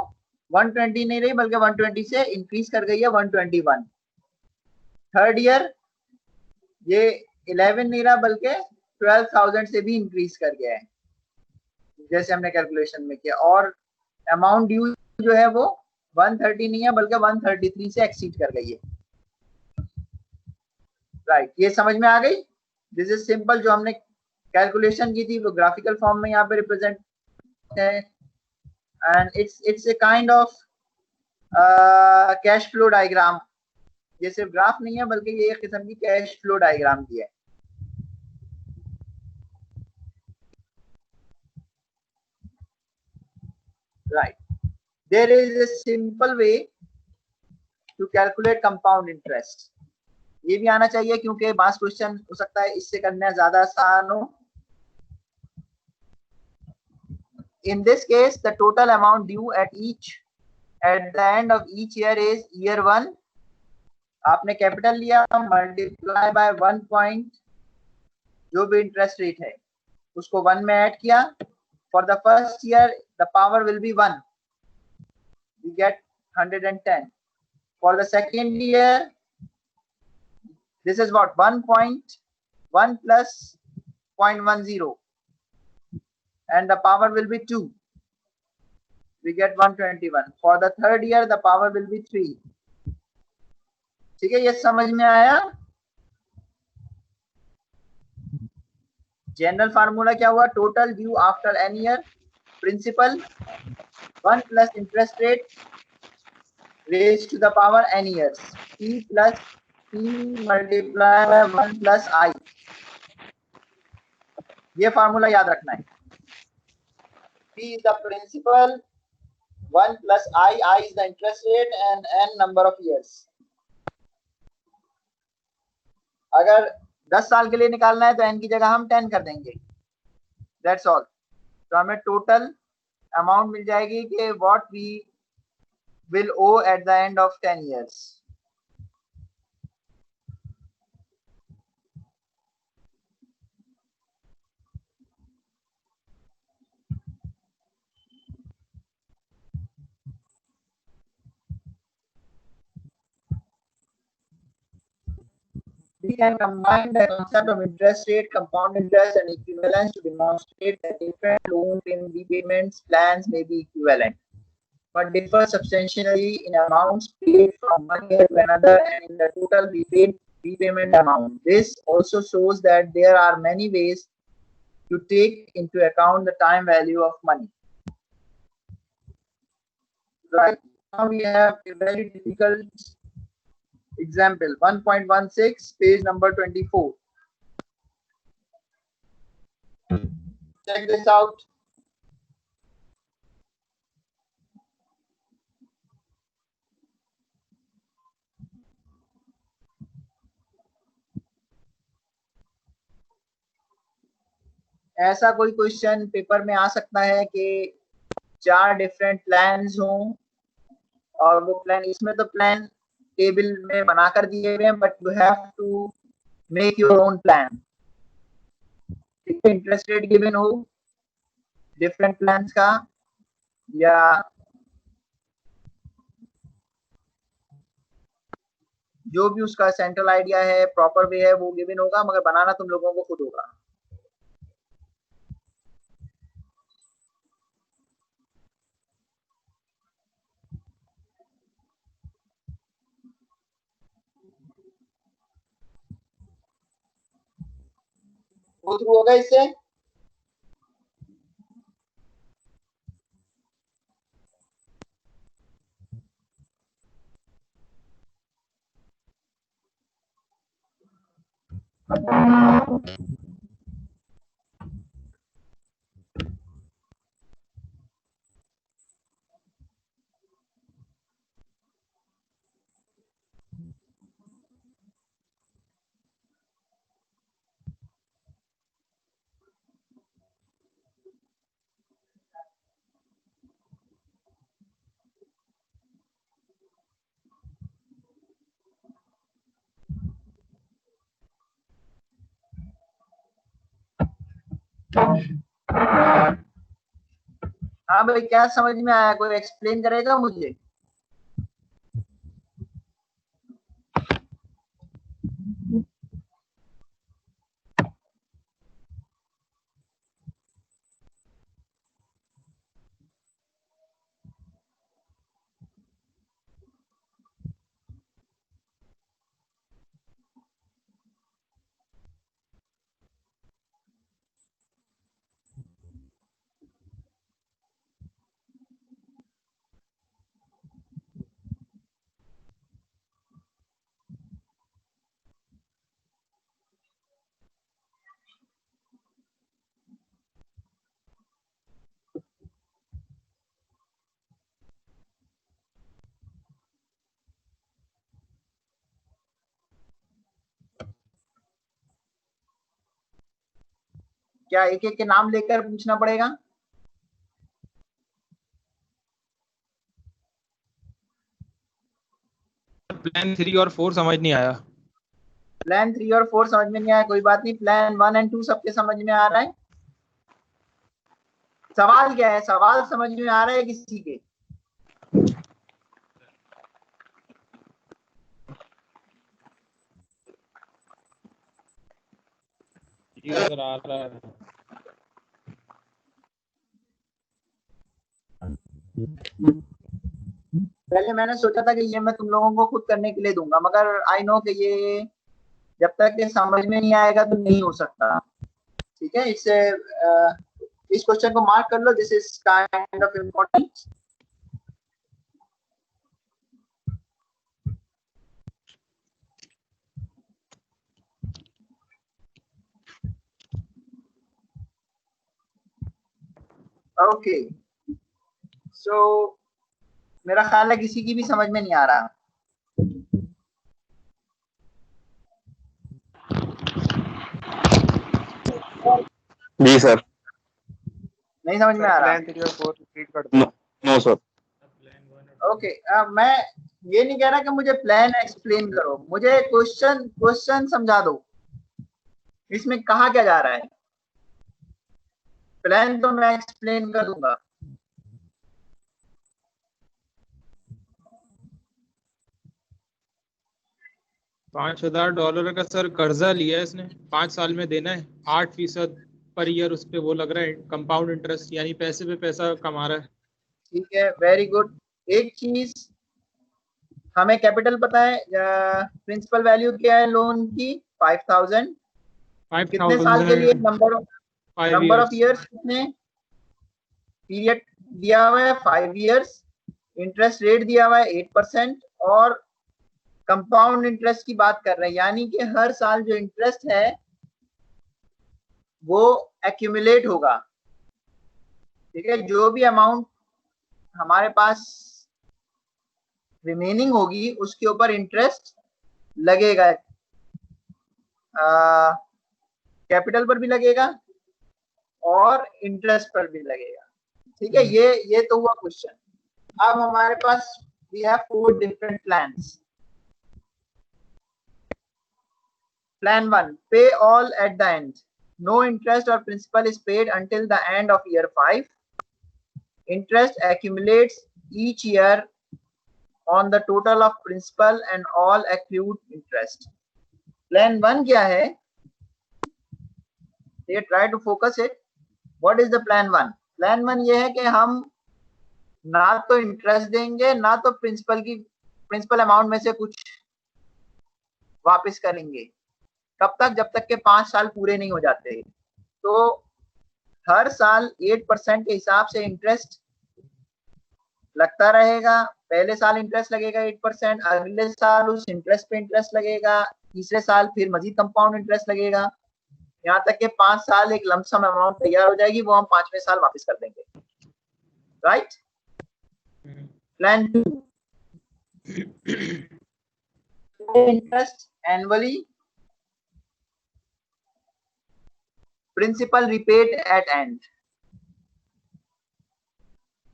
[SPEAKER 1] 120 नहीं रही बल्कि 120 से इंक्रीज कर गई है 121. थर्ड ईयर ये 11 नहीं रहा बल्कि 12,000 से भी इंक्रीज कर गया है जैसे हमने कैलकुलेशन में किया, और अमाउंट ड्यू जो है वो 130 नहीं है बल्कि 133 से एक्सीड कर गई है. राइट, ये समझ में आ गई? This is simple. जो हमने कैलकुलेशन की थी वो ग्राफिकल फॉर्म में यहाँ पे रिप्रेजेंट है, and it's a kind of cash flow diagram. ये सिर्फ ग्राफ नहीं है बल्कि ये एक किस्म की कैश फ्लो डायग्राम की है. Right, there is a simple way to calculate compound interest. ये भी आना चाहिए क्योंकि बास क्वेश्चन हो सकता है इससे करना ज्यादा आसान हो. In this case, the total amount due at the end of each year is year 1. आपने कैपिटल लिया, मल्टीप्लाई बाय 1 पॉइंट, जो भी इंटरेस्ट रेट है उसको 1 में ऐड किया. For the first year the power will be 1, you get 110. For the second year, this is what 1 point 1 plus 0.10 and the power will be 2. We get 121. For the third year the power will be 3. ठीक है, ये समझ में आया? General formula क्या हुआ? Total due after n year, principal 1 plus interest rate raise to the power n years, p plus p multiplied by 1 plus I. ये formula याद रखना है. p is the principal, 1 plus I is the interest rate and n number of years. अगर 10 साल के लिए निकालना है तो n की जगह हम 10 कर देंगे. That's all. तो हमें टोटल अमाउंट मिल जाएगी कि what we will owe at the end of 10 years. We can combine the concept of interest rate, compound interest, and equivalence to demonstrate that different loan repayments plans may be equivalent, but differ substantially in amounts paid from one year to another and in the total repayment amount. This also shows that there are many ways to take into account the time value of money. Right now we have a very difficult example, 1.16, page number 24. Check this out. ऐसा कोई question paper में आ सकता है कि 4 different plans हों और वो plan, इसमें तो प्लान टेबल में बनाकर दिए हुए हैं, but you have to make your own plan. Interest rate given हो डिफरेंट प्लान्स का, या जो भी उसका सेंट्रल आइडिया है, प्रॉपर वे है, वो गिवन होगा, मगर बनाना तुम लोगों को खुद होगा. वो थ्रू होगा इससे. हाँ भाई, क्या समझ में आया? कोई एक्सप्लेन करेगा मुझे? क्या एक एक के नाम लेकर पूछना पड़ेगा?
[SPEAKER 3] प्लान 3 और 4 समझ नहीं आया.
[SPEAKER 1] प्लान 3 और 4 समझ में नहीं आया, कोई बात नहीं. प्लान 1 एंड 2 सबके समझ में आ रहा है? सवाल क्या है? सवाल समझ में आ रहा है किसी के?
[SPEAKER 3] ये नजर आ रहा है।
[SPEAKER 1] पहले मैंने सोचा था कि ये मैं तुम लोगों को खुद करने के लिए दूंगा, मगर आई नो कि ये जब तक ये समझ में नहीं आएगा तो नहीं हो सकता। ठीक है, इससे इस क्वेश्चन को मार्क कर लो, this is kind of important. Okay, so मेरा ख्याल है किसी की भी समझ में नहीं आ रहा।
[SPEAKER 4] जी सर।
[SPEAKER 1] नहीं समझ में आ रहा।
[SPEAKER 2] प्लान 3 और 4 रिपीट कर दो।
[SPEAKER 4] No sir.
[SPEAKER 1] ओके, मैं ये नहीं कह रहा कि मुझे प्लान एक्सप्लेन करो, मुझे क्वेश्चन समझा दो, इसमें कहा क्या जा रहा है। प्लान तो मैं एक्सप्लेन कर दूंगा।
[SPEAKER 3] $5,000 का सर कर्जा लिया है इसने, 5 साल में देना है, 8% पर ईयर उस पे वो लग रहा है कंपाउंड इंटरेस्ट, यानी पैसे पे पैसा कमा रहा है।
[SPEAKER 1] ठीक है, वेरी गुड। एक चीज हमें कैपिटल पता है, प्रिंसिपल वैल्यू क्या है लोन की, 5,000। कितने साल के लिए, नंबर ऑफ ईयर्स कितने, पीरियड दिया हुआ है 5 ईयर्स, इंटरेस्ट रेट दिया हुआ है 8%, और कंपाउंड इंटरेस्ट की बात कर रहे हैं, यानी कि हर साल जो इंटरेस्ट है वो एक्यूमुलेट होगा। ठीक है, जो भी अमाउंट हमारे पास रिमेनिंग होगी उसके ऊपर इंटरेस्ट लगेगा, कैपिटल पर भी लगेगा और इंटरेस्ट पर भी लगेगा। ठीक है, ये तो हुआ क्वेश्चन। अब हमारे पास we have 4 different plans. Plan 1, pay all at the end. No interest or principal is paid until the end of year 5. Interest accumulates each year on the total of principal and all accrued interest. Plan 1 क्या है? They try to focus it. What is the plan 1? Plan 1 ये है कि हम ना तो interest देंगे ना तो प्रिंसिपल अमाउंट में से कुछ वापस करेंगे। कब तक? जब तक के 5 साल पूरे नहीं हो जाते। तो हर साल 8% के हिसाब से इंटरेस्ट लगता रहेगा। पहले साल इंटरेस्ट लगेगा 8%, अगले साल उस इंटरेस्ट पे इंटरेस्ट लगेगा, तीसरे साल फिर मजीद कंपाउंड इंटरेस्ट लगेगा, यहाँ तक के 5 साल एक लमसम अमाउंट तैयार हो जाएगी, वो हम 5वें साल वापस कर देंगे। Right? Plan 2, interest annually, principal repaid at end.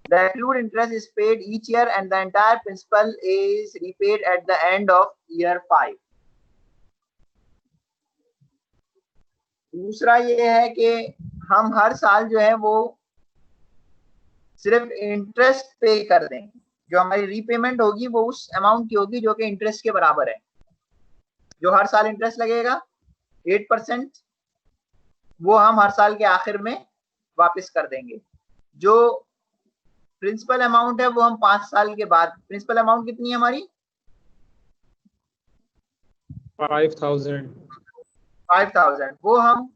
[SPEAKER 1] The accrued interest is paid each year and the entire principal is repaid at the end of year 5. दूसरा ये है कि हम हर साल जो है वो सिर्फ इंटरेस्ट पे कर दें, जो हमारी रीपेमेंट होगी वो उस अमाउंट की होगी जो कि इंटरेस्ट के बराबर है। जो हर साल इंटरेस्ट लगेगा 8%, वो हम हर साल के आखिर में वापस कर देंगे। जो प्रिंसिपल अमाउंट है वो हम 5 साल के बाद, प्रिंसिपल अमाउंट कितनी है हमारी? 5,000, वो हम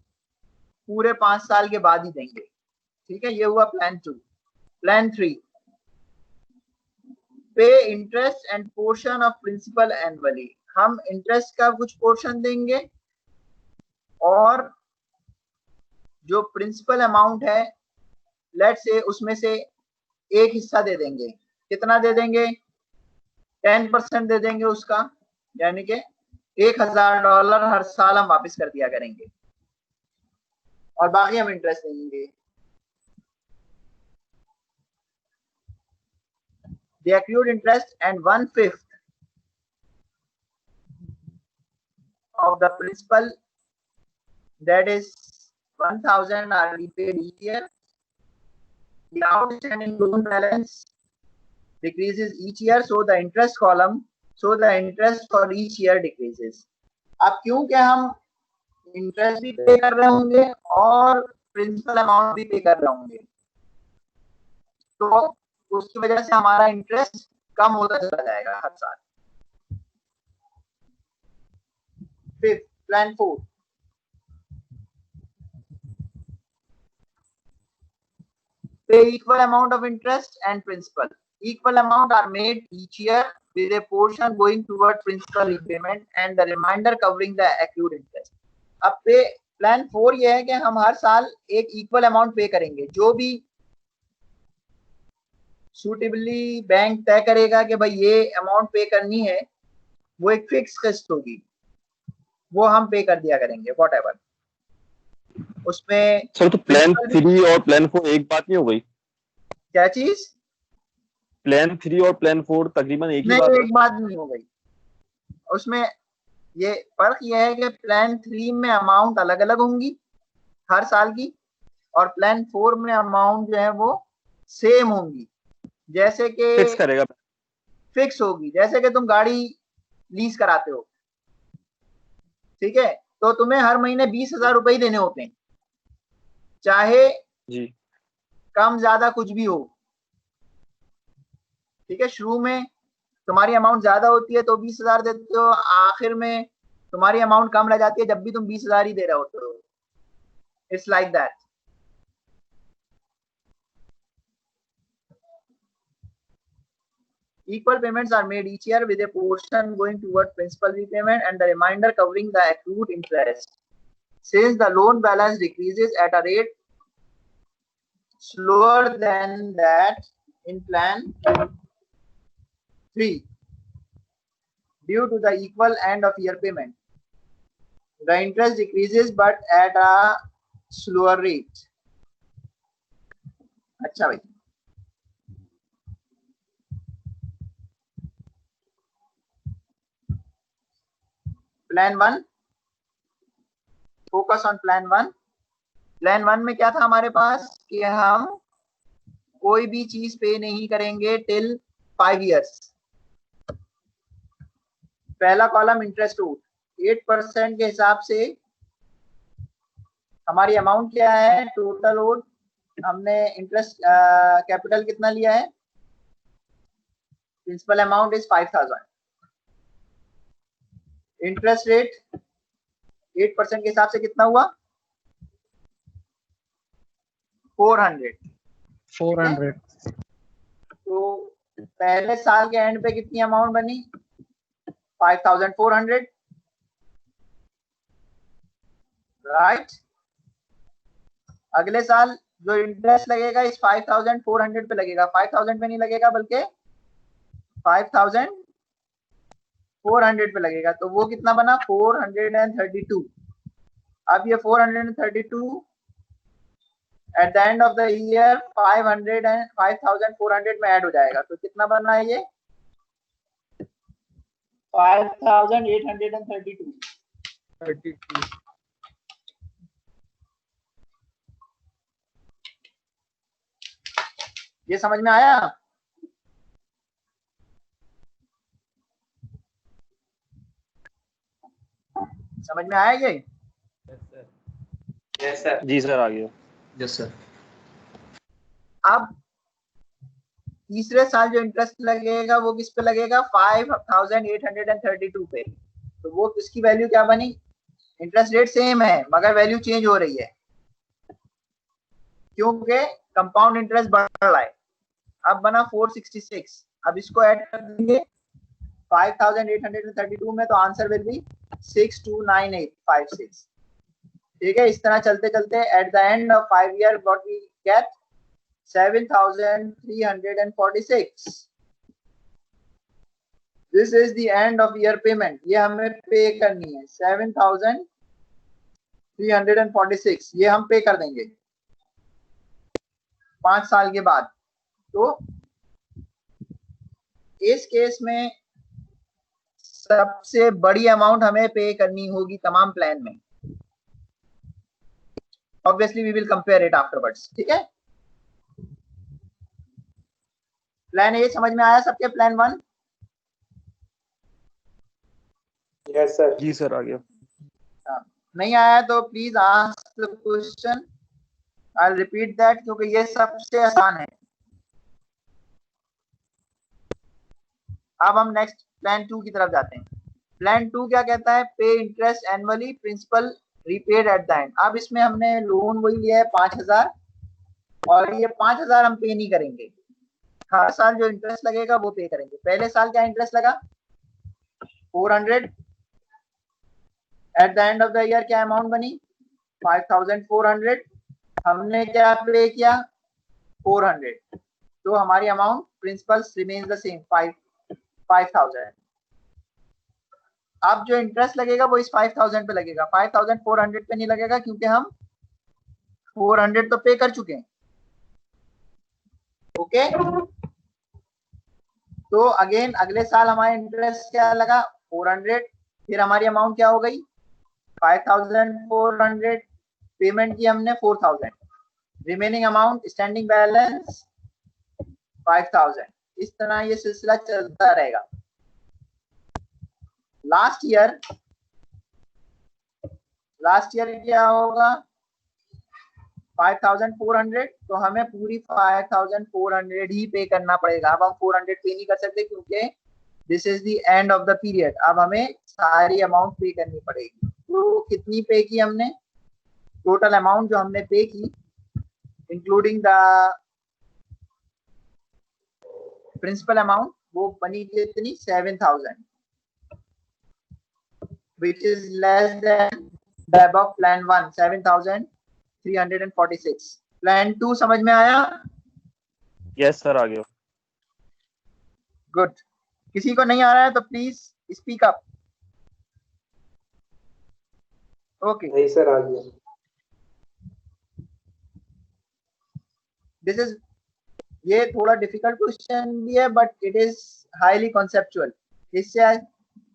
[SPEAKER 1] पूरे 5 साल के बाद ही देंगे। ठीक है, ये हुआ plan 2। Plan 3, pay interest and portion of principal annually. हम इंटरेस्ट का कुछ पोर्शन देंगे और जो प्रिंसिपल अमाउंट है लेट्स से उसमें से एक हिस्सा दे देंगे। कितना दे देंगे? 10% दे देंगे उसका, यानी कि $1,000 हर साल हम वापस कर दिया करेंगे और बाकी हम इंटरेस्ट देंगे। The accrued interest and 1/5 of the principal, that is 1,000, are repaid each year. The outstanding loan balance decreases each year, so the interest column, so the interest for each year decreases. अब क्योंकि हम interest भी पे कर रहे होंगे और principal amount भी पे कर रहे होंगे, तो उसकी वजह से हमारा इंटरेस्ट कम होता चला जाएगा हर साल। Fifth, plan 4, pay equal amount of interest and principal. Equal amount are made each year with a portion going toward principal repayment and the remainder covering the accrued interest. अब पे प्लान 4 ये है कि हम हर साल एक इक्वल अमाउंट पे करेंगे, जो भी सूटेबली बैंक तय करेगा कि भाई ये अमाउंट पे करनी है, वो एक फिक्स किस्त होगी, वो हम पे कर दिया करेंगे व्हाटएवर। उसमें
[SPEAKER 4] सर तो प्लान 3 और प्लान 4 एक बात नहीं हो गई?
[SPEAKER 1] क्या चीज?
[SPEAKER 4] प्लान 3 और प्लान 4 तकरीबन एक ही बात
[SPEAKER 1] नहीं,
[SPEAKER 4] है।
[SPEAKER 1] एक बात नहीं हो गई। उसमें ये फर्क ये है कि प्लान 3 में अमाउंट अलग अलग होंगी हर साल की, और प्लान 4 में अमाउंट जो है वो सेम होंगी। जैसे कि
[SPEAKER 4] फिक्स करेगा,
[SPEAKER 1] फिक्स होगी, जैसे कि तुम गाड़ी लीज कराते हो, ठीक है, तो तुम्हें हर महीने 20,000 रुपए ही देने होते हैं, चाहे
[SPEAKER 4] जी
[SPEAKER 1] कम ज्यादा कुछ भी हो, ठीक है। शुरू में तुम्हारी अमाउंट ज्यादा होती है तो 20,000 देते हो, आखिर में तुम्हारी अमाउंट कम रह जाती है जब भी तुम 20,000 ही दे रहे होते हो। It's like that. Equal payments are made each year with a portion going toward principal repayment and the remainder covering the accrued interest. Since the loan balance decreases at a rate slower than that in plan 3 due to the equal end of year payment, the interest decreases but at a slower rate. अच्छा भाई, plan 1, focus on plan 1। Plan 1 में क्या था हमारे पास कि हम कोई भी चीज पे नहीं करेंगे टिल 5 इयर्स। पहला कॉलम इंटरेस्ट ओड, 8% के हिसाब से हमारी अमाउंट क्या है, टोटल ओड। हमने इंटरेस्ट कैपिटल कितना लिया है, principal amount is 5,000। Interest rate 8% के हिसाब से कितना हुआ, 400। तो पहले साल के एंड पे कितनी अमाउंट बनी, 5,400, राइट। अगले साल जो इंटरेस्ट लगेगा इस 5,400 पे लगेगा, 5,000 पे नहीं लगेगा बल्कि 5,400 पे लगेगा। तो वो कितना बना, 432। अब ये 432 eight the end of the year 500 and 5,400 में ऐड हो जाएगा, तो कितना बना है ये 5,832। ये समझ में आया? समझ में आया ये?
[SPEAKER 7] Yes sir.
[SPEAKER 4] जी सर, आ गया।
[SPEAKER 7] Yes sir.
[SPEAKER 1] अब तीसरे साल जो इंटरेस्ट लगेगा वो किस पे लगेगा, 5,832 पे। तो वो इसकी वैल्यू क्या बनी, इंटरेस्ट रेट सेम है मगर वैल्यू चेंज हो रही है क्योंकि कंपाउंड इंटरेस्ट बढ़ रहा है। अब बना 466। अब इसको ऐड कर देंगे 5,832 में, तो आंसर विल बी 629856। ठीक है, इस तरह चलते चलते at the end of 5 year what we get 7,346। This is the end of year payment. ये हमें पे करनी है 7,346, ये हम पे कर देंगे 5 साल के बाद। तो इस केस में सबसे बड़ी अमाउंट हमें पे करनी होगी तमाम प्लान में। Obviously we will compare it afterwards. ठीक है, प्लान ए समझ में आया सबके, प्लान 1?
[SPEAKER 7] Yes sir.
[SPEAKER 4] जी सर, आ गया।
[SPEAKER 1] नहीं आया तो please ask the question, I repeat that, क्योंकि ये सबसे आसान है। अब हम नेक्स्ट प्लान 2 की तरफ जाते हैं। प्लान 2 क्या कहता है? Pay interest annually, principal repaid at the end. अब इसमें हमने लोन वही लिया है 5000, और ये 5000 हम पे नहीं करेंगे, हर साल जो इंटरेस्ट लगेगा वो पे करेंगे। पहले साल क्या इंटरेस्ट लगा? 400। At the end of the year क्या अमाउंट बनी? 5400। हमने क्या पे किया? 400। तो हमारी amount principal remains the same, 5000। अब जो इंटरेस्ट लगेगा वो इस 5000 पे लगेगा, 5400 पे नहीं लगेगा, क्योंकि हम 400 तो पे कर चुके हैं। ओके, तो अगेन अगले साल हमारा इंटरेस्ट क्या लगा? 400। फिर हमारी अमाउंट क्या हो गई? 5400। पेमेंट की हमने 4000, रिमेनिंग अमाउंट स्टैंडिंग बैलेंस 5000। इस तरह ये सिलसिला चलता रहेगा। लास्ट ईयर क्या होगा? 5400, तो हमें पूरी 5400 ही पे करना पड़ेगा। अब हम 400 पे नहीं कर सकते, क्योंकि this is the end of the period. अब हमें सारी अमाउंट पे करनी पड़ेगी। तो कितनी पे की हमने? टोटल अमाउंट जो हमने पे की इंक्लूडिंग द प्रिंसिपल अमाउंट, वो बनी कितनी? 7000, which is less than the above plan 1, 7346। Plan 2 समझ में आया?
[SPEAKER 4] यस सर, आ गया।
[SPEAKER 1] गुड। किसी को नहीं आ रहा है तो प्लीज स्पीक अप। ओके,
[SPEAKER 7] नहीं सर, आ गया।
[SPEAKER 1] दिस इज, ये थोड़ा डिफिकल्ट क्वेश्चन भी है, but it is highly conceptual. इससे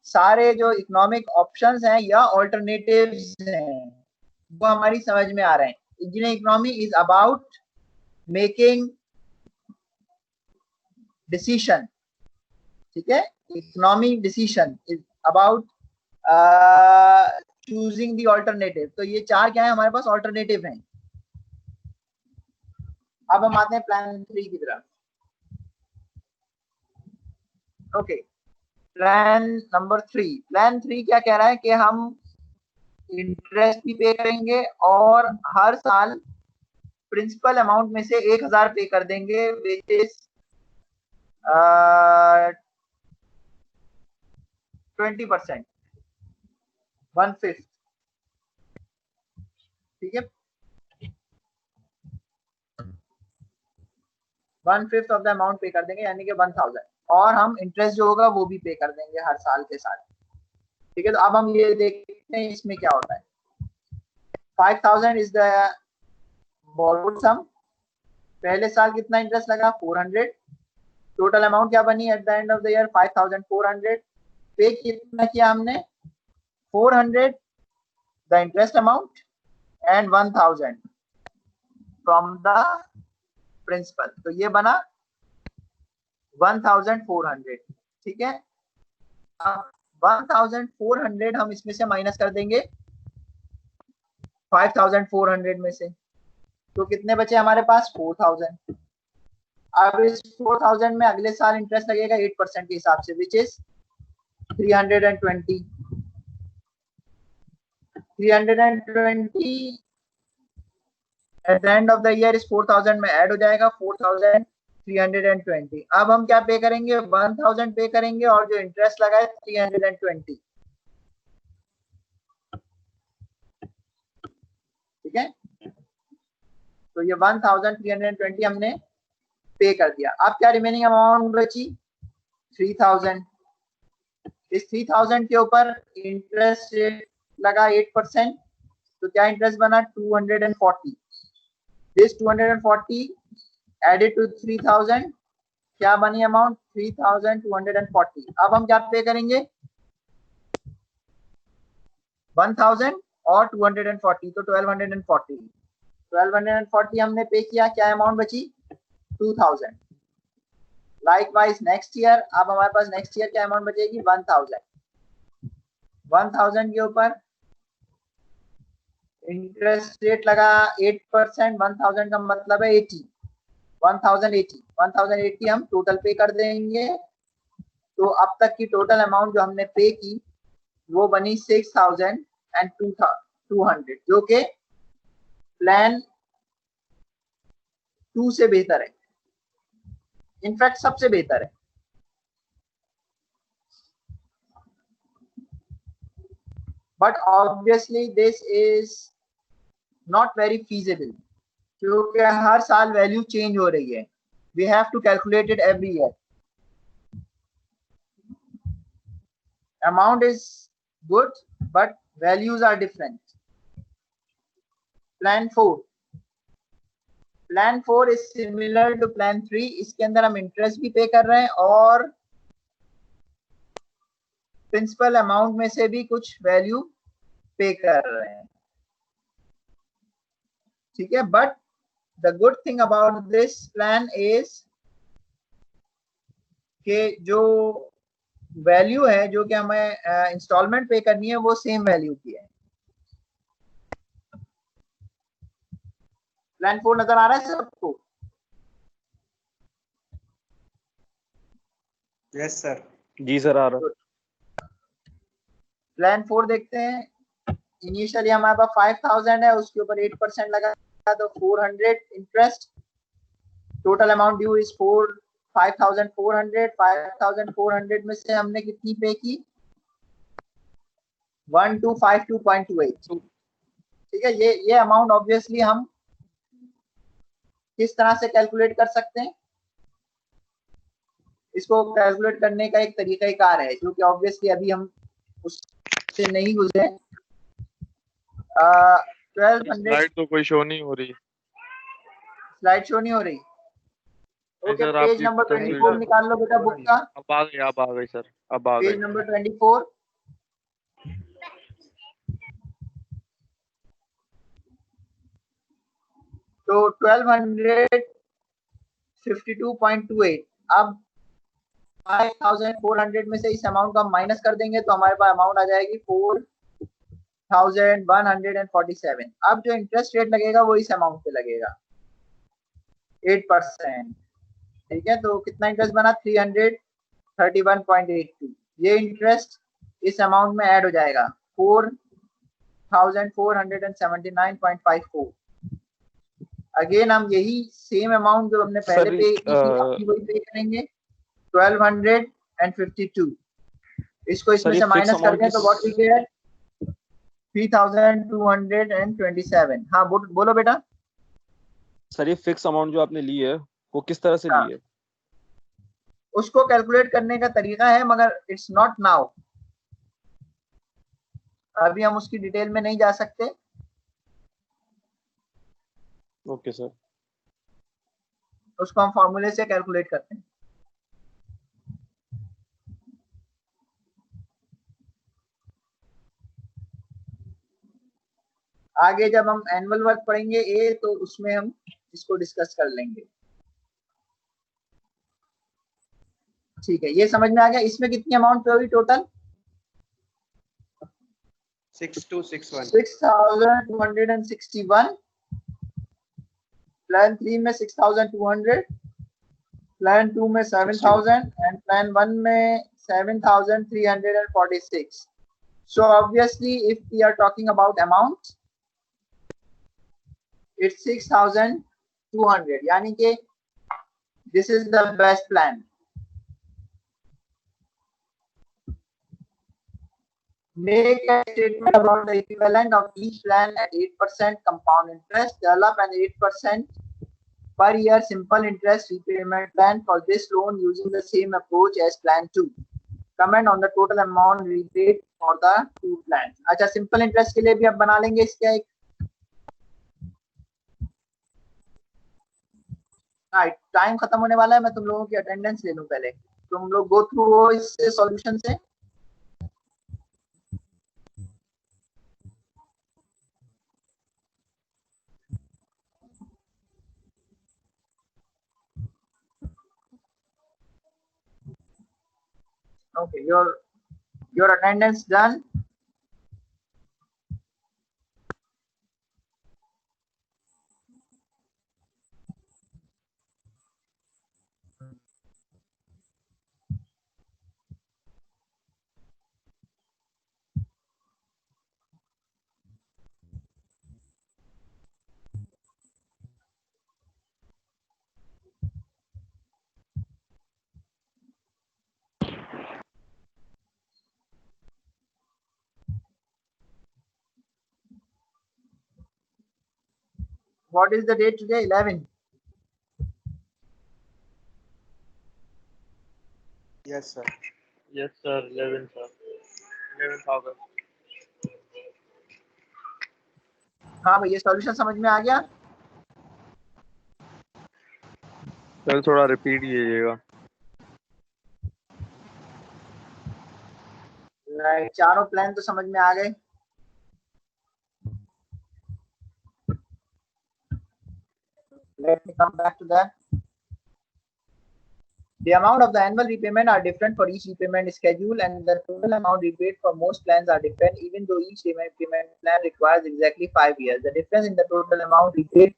[SPEAKER 1] सारे जो इकोनॉमिक ऑप्शंस हैं या ऑल्टरनेटिव्स हैं वो हमारी समझ में आ रहे हैं। Engineering economy is about making decision, ठीक है? Economic decision is about choosing the alternative. तो ये चार क्या है हमारे पास? ऑल्टरनेटिव हैं। अब हम आते हैं प्लान 3 की तरफ। Okay, plan number 3। प्लान 3 क्या कह रहा है कि हम इंटरेस्ट भी पे करेंगे और हर साल प्रिंसिपल अमाउंट में से 1000 पे कर देंगे, विच इज 20%, 1/5, ठीक है? 1/5 ऑफ द अमाउंट पे कर देंगे, यानी कि 1000, और हम इंटरेस्ट जो होगा वो भी पे कर देंगे हर साल के साथ, ठीक है? तो अब हम ये देखते हैं इसमें क्या होता है। 5000 इज द बोरोड सम। पहले साल कितना इंटरेस्ट लगा? 400। टोटल अमाउंट क्या बनी at the end of the year? 5400। Pay कितना किया हमने? 400 the interest amount and 1000 from the principal, तो ये बना 1400, ठीक है? 1400 हम इसमें से माइनस कर देंगे 5400 में से, तो कितने बचे हमारे पास? 4000। अब इस 4000 में अगले साल इंटरेस्ट लगेगा 8% के हिसाब से, which is 320। 320 eight the end of the year इस 4000 में ऐड हो जाएगा, 4320। अब हम क्या पे करेंगे? 1000 पे करेंगे, और जो इंटरेस्ट लगा है 320, ठीक है? तो ये 1320 हमने पे कर दिया। अब क्या रिमेनिंग अमाउंट बची? 3000। इस 3000 के ऊपर इंटरेस्ट रेट लगा 8%, तो क्या इंटरेस्ट बना? 240। दिस 240 एडेड टू 3000, क्या बनी अमाउंट? 3240। अब हम क्या पे करेंगे? 1000 और 240, तो 1240। 1240 हमने पे किया, क्या अमाउंट बची? 2000। लाइकवाइज नेक्स्ट ईयर, अब हमारे पास नेक्स्ट ईयर क्या अमाउंट बचेगी? 1000। 1000 के ऊपर इंटरेस्ट रेट लगा 8%, 1000 का मतलब है 80, 1080 हम टोटल पे कर देंगे। तो अब तक की टोटल अमाउंट जो हमने पे की वो बनी 6200, जो कि प्लान 2 से बेहतर है, इनफैक्ट सबसे बेहतर है। But obviously this is not very feasible, क्योंकि हर साल वैल्यू चेंज हो रही है। We have to calculate it every year. Amount is good but values are different. Plan 4 is similar to plan 3। इसके अंदर हम इंटरेस्ट भी पे कर रहे हैं और प्रिंसिपल अमाउंट में से भी कुछ वैल्यू पे कर रहे हैं, ठीक है। But the good thing about this plan is कि जो वैल्यू है जो कि हमें इंस्टॉलमेंट पे करनी है वो सेम वैल्यू की है। प्लान 4 नजर आ रहा है सबको?
[SPEAKER 7] Yes sir.
[SPEAKER 4] जी सर आ रहा।
[SPEAKER 1] प्लान 4 देखते हैं। इनिशियली हमारे पास 5000 है, उसके ऊपर 8% लगा तो 400 interest. Total amount due is 5400। 5400 में से हमने कितनी पे की? 1252.28, ठीक है। ये अमाउंट ऑब्वियसली हम किस तरह से कैलकुलेट कर सकते हैं? इसको कैलकुलेट करने का एक तरीका कार है जो कि ऑब्वियसली अभी हम उससे नहीं गुजरे। 1200
[SPEAKER 6] स्लाइड तो कोई शो नहीं हो रही।
[SPEAKER 1] स्लाइड शो नहीं हो रही? ओके,
[SPEAKER 6] सर,
[SPEAKER 1] पेज
[SPEAKER 6] आपकी
[SPEAKER 1] नंबर
[SPEAKER 6] तस्वीर
[SPEAKER 1] 24 निकाल लो बेटा बुक का।
[SPEAKER 6] अब आ गई सर, अब आ
[SPEAKER 1] पेज
[SPEAKER 6] गई।
[SPEAKER 1] नंबर 24। तो 1252.28। अब 5400 में से इस अमाउंट को हम माइनस कर देंगे तो हमारे पास अमाउंट आ जाएगी 4147। अब जो इंटरेस्ट रेट लगेगा वो इस अमाउंट पे लगेगा 8%, ठीक है। तो कितना इंटरेस्ट बना? 331.82। ये इंटरेस्ट इस अमाउंट में ऐड हो जाएगा 4479.54। अगेन हम यही सेम अमाउंट जो हमने पहले पे की थी अभी वही पे करेंगे, 1252। इसको इसमें से माइनस कर दें तो व्हाट वी गेट? 3227। हाँ बोलो बेटा।
[SPEAKER 4] सर ये फिक्स अमाउंट जो आपने ली है वो किस तरह से ली है?
[SPEAKER 1] उसको कैलकुलेट करने का तरीका है मगर इट्स नॉट नाउ। अभी हम उसकी डिटेल में नहीं जा सकते।
[SPEAKER 4] Okay sir.
[SPEAKER 1] उसको हम फॉर्मूले से कैलकुलेट करते हैं। आगे जब हम एनुअल वर्क पढ़ेंगे ए तो उसमें हम इसको डिस्कस कर लेंगे, ठीक है। ये समझ में आ गया? इसमें कितनी अमाउंट पे हुई टोटल? 6261। प्लान 3 में 6200, प्लान 2 में 7000 एंड प्लान 1 में 7346। So obviously if we are talking about amount, it's 6200, यानी कि this is the best plan. Make a statement about the equivalent of each plan at 8% compound interest. Develop an 8% per year simple interest repayment plan for this loan using the same approach as plan 2. Comment on the total amount repaid for the two plans. अच्छा, simple interest के लिए भी अब बना लेंगे इसका एक। Time खत्म होने वाला है, मैं तुम लोगों की अटेंडेंस ले लूं पहले। तुम लोग गो थ्रू हो इस सॉल्यूशन से। Okay, your attendance done. What is the date today? 11.
[SPEAKER 6] Yes, sir. 11, sir. 11,000.
[SPEAKER 1] हाँ भैया, सॉल्यूशन समझ में आ गया?
[SPEAKER 6] सर थोड़ा रिपीट कीजिएगा।
[SPEAKER 1] राइट, चारों प्लान तो समझ में आ गए। Let me come back to that. The amount of the annual repayment are different for each repayment schedule, and the total amount repaid for most plans are different, even though each repayment plan requires exactly 5 years. The difference in the total amount repaid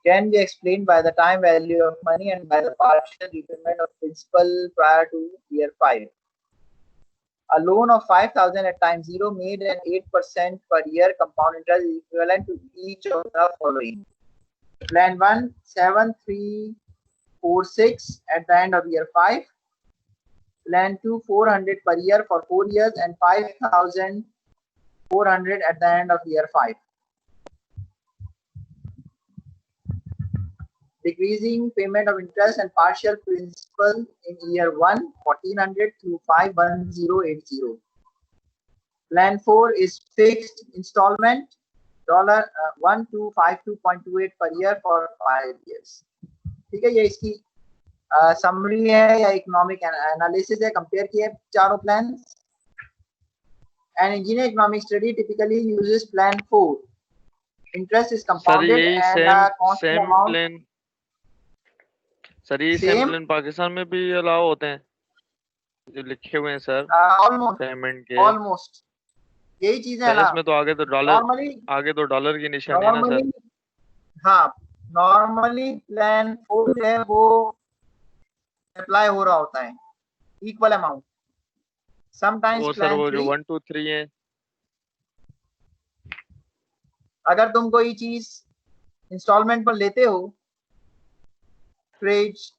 [SPEAKER 1] can be explained by the time value of money and by the partial repayment of principal prior to year 5. A loan of 5,000 at time 0 made an 8% per year compound interest is equivalent to each of the following. Plan 1, 7,346 at the end of year 5. Plan 2, 400 per year for 4 years and 5,400 at the end of year 5. Decreasing payment of interest and partial principal in year 1, 1,400 through 51080. Plan 4 is fixed installment $1252.28 per year for 5 years. ठीक है, ये इसकी summary है या economic analysis है, compare किए चारों plan. An engineer economic study typically uses plan 4. Interest is compounded and a constant amount.
[SPEAKER 6] Sir ये सेम प्लान पाकिस्तान में भी अलाउ होते हैं जो लिखे हुए हैं सर?
[SPEAKER 1] ऑलमोस्ट
[SPEAKER 6] पेमेंट के
[SPEAKER 1] ऑलमोस्ट यही चीजें है ना.
[SPEAKER 6] इसमें तो आगे तो डॉलर की निशानी है ना सर?
[SPEAKER 1] हाँ, नॉर्मली प्लान 4 है वो अप्लाई हो रहा होता है इक्वल अमाउंट. समटाइम्स
[SPEAKER 6] सर वो जो 1 2 3 है,
[SPEAKER 1] अगर तुम कोई चीज इंस्टॉलमेंट पर लेते हो, फ्रिज,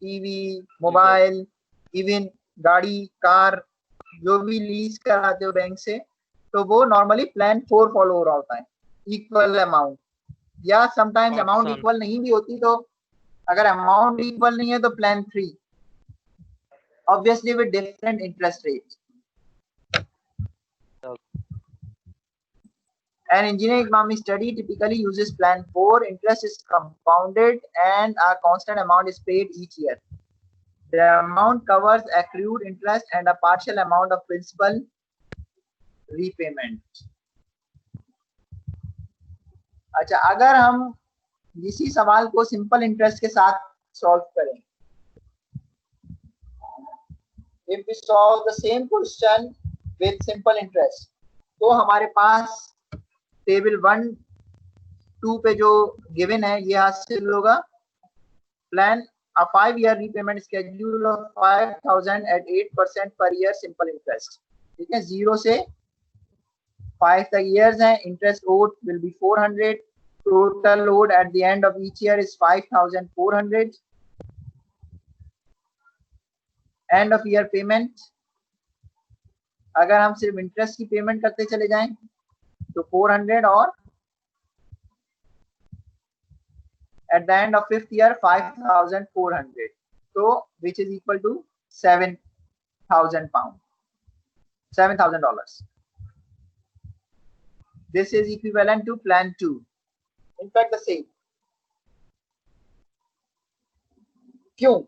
[SPEAKER 1] टीवी, मोबाइल, इवन गाड़ी, कार, जो भी लीज कराते हो बैंक से, तो वो नॉर्मली प्लान 4 फॉलो हो रहा होता है इक्वल अमाउंट. या समटाइम्स अमाउंट इक्वल नहीं भी होती, तो अगर अमाउंट इक्वल नहीं है तो plan 3, obviously with different interest rate. An engineering economic study typically uses plan 4. Interest is compounded and a constant amount is paid each year. The amount covers accrued interest and a partial amount of principal repayment. अच्छा, अगर हम इसी सवाल को simple interest के साथ solve करें, if we solve the same question with simple interest, तो हमारे पास टेबल 1 2 पे जो गिवन है ये हासिल होगा. Plan a 5-year repayment schedule of 5,000 at 8% per year simple interest. ठीक है, 0 से 5 तक years हैं. Interest owed will be 400. Total owed at the end of each year is 5,400. End of year payment, अगर हम सिर्फ इंटरेस्ट की पेमेंट करते चले जाएं तो 400, और at the end of 5th year 5,400, so which is equal to $7,000. This is equivalent to plan 2. In fact, the same. क्यों?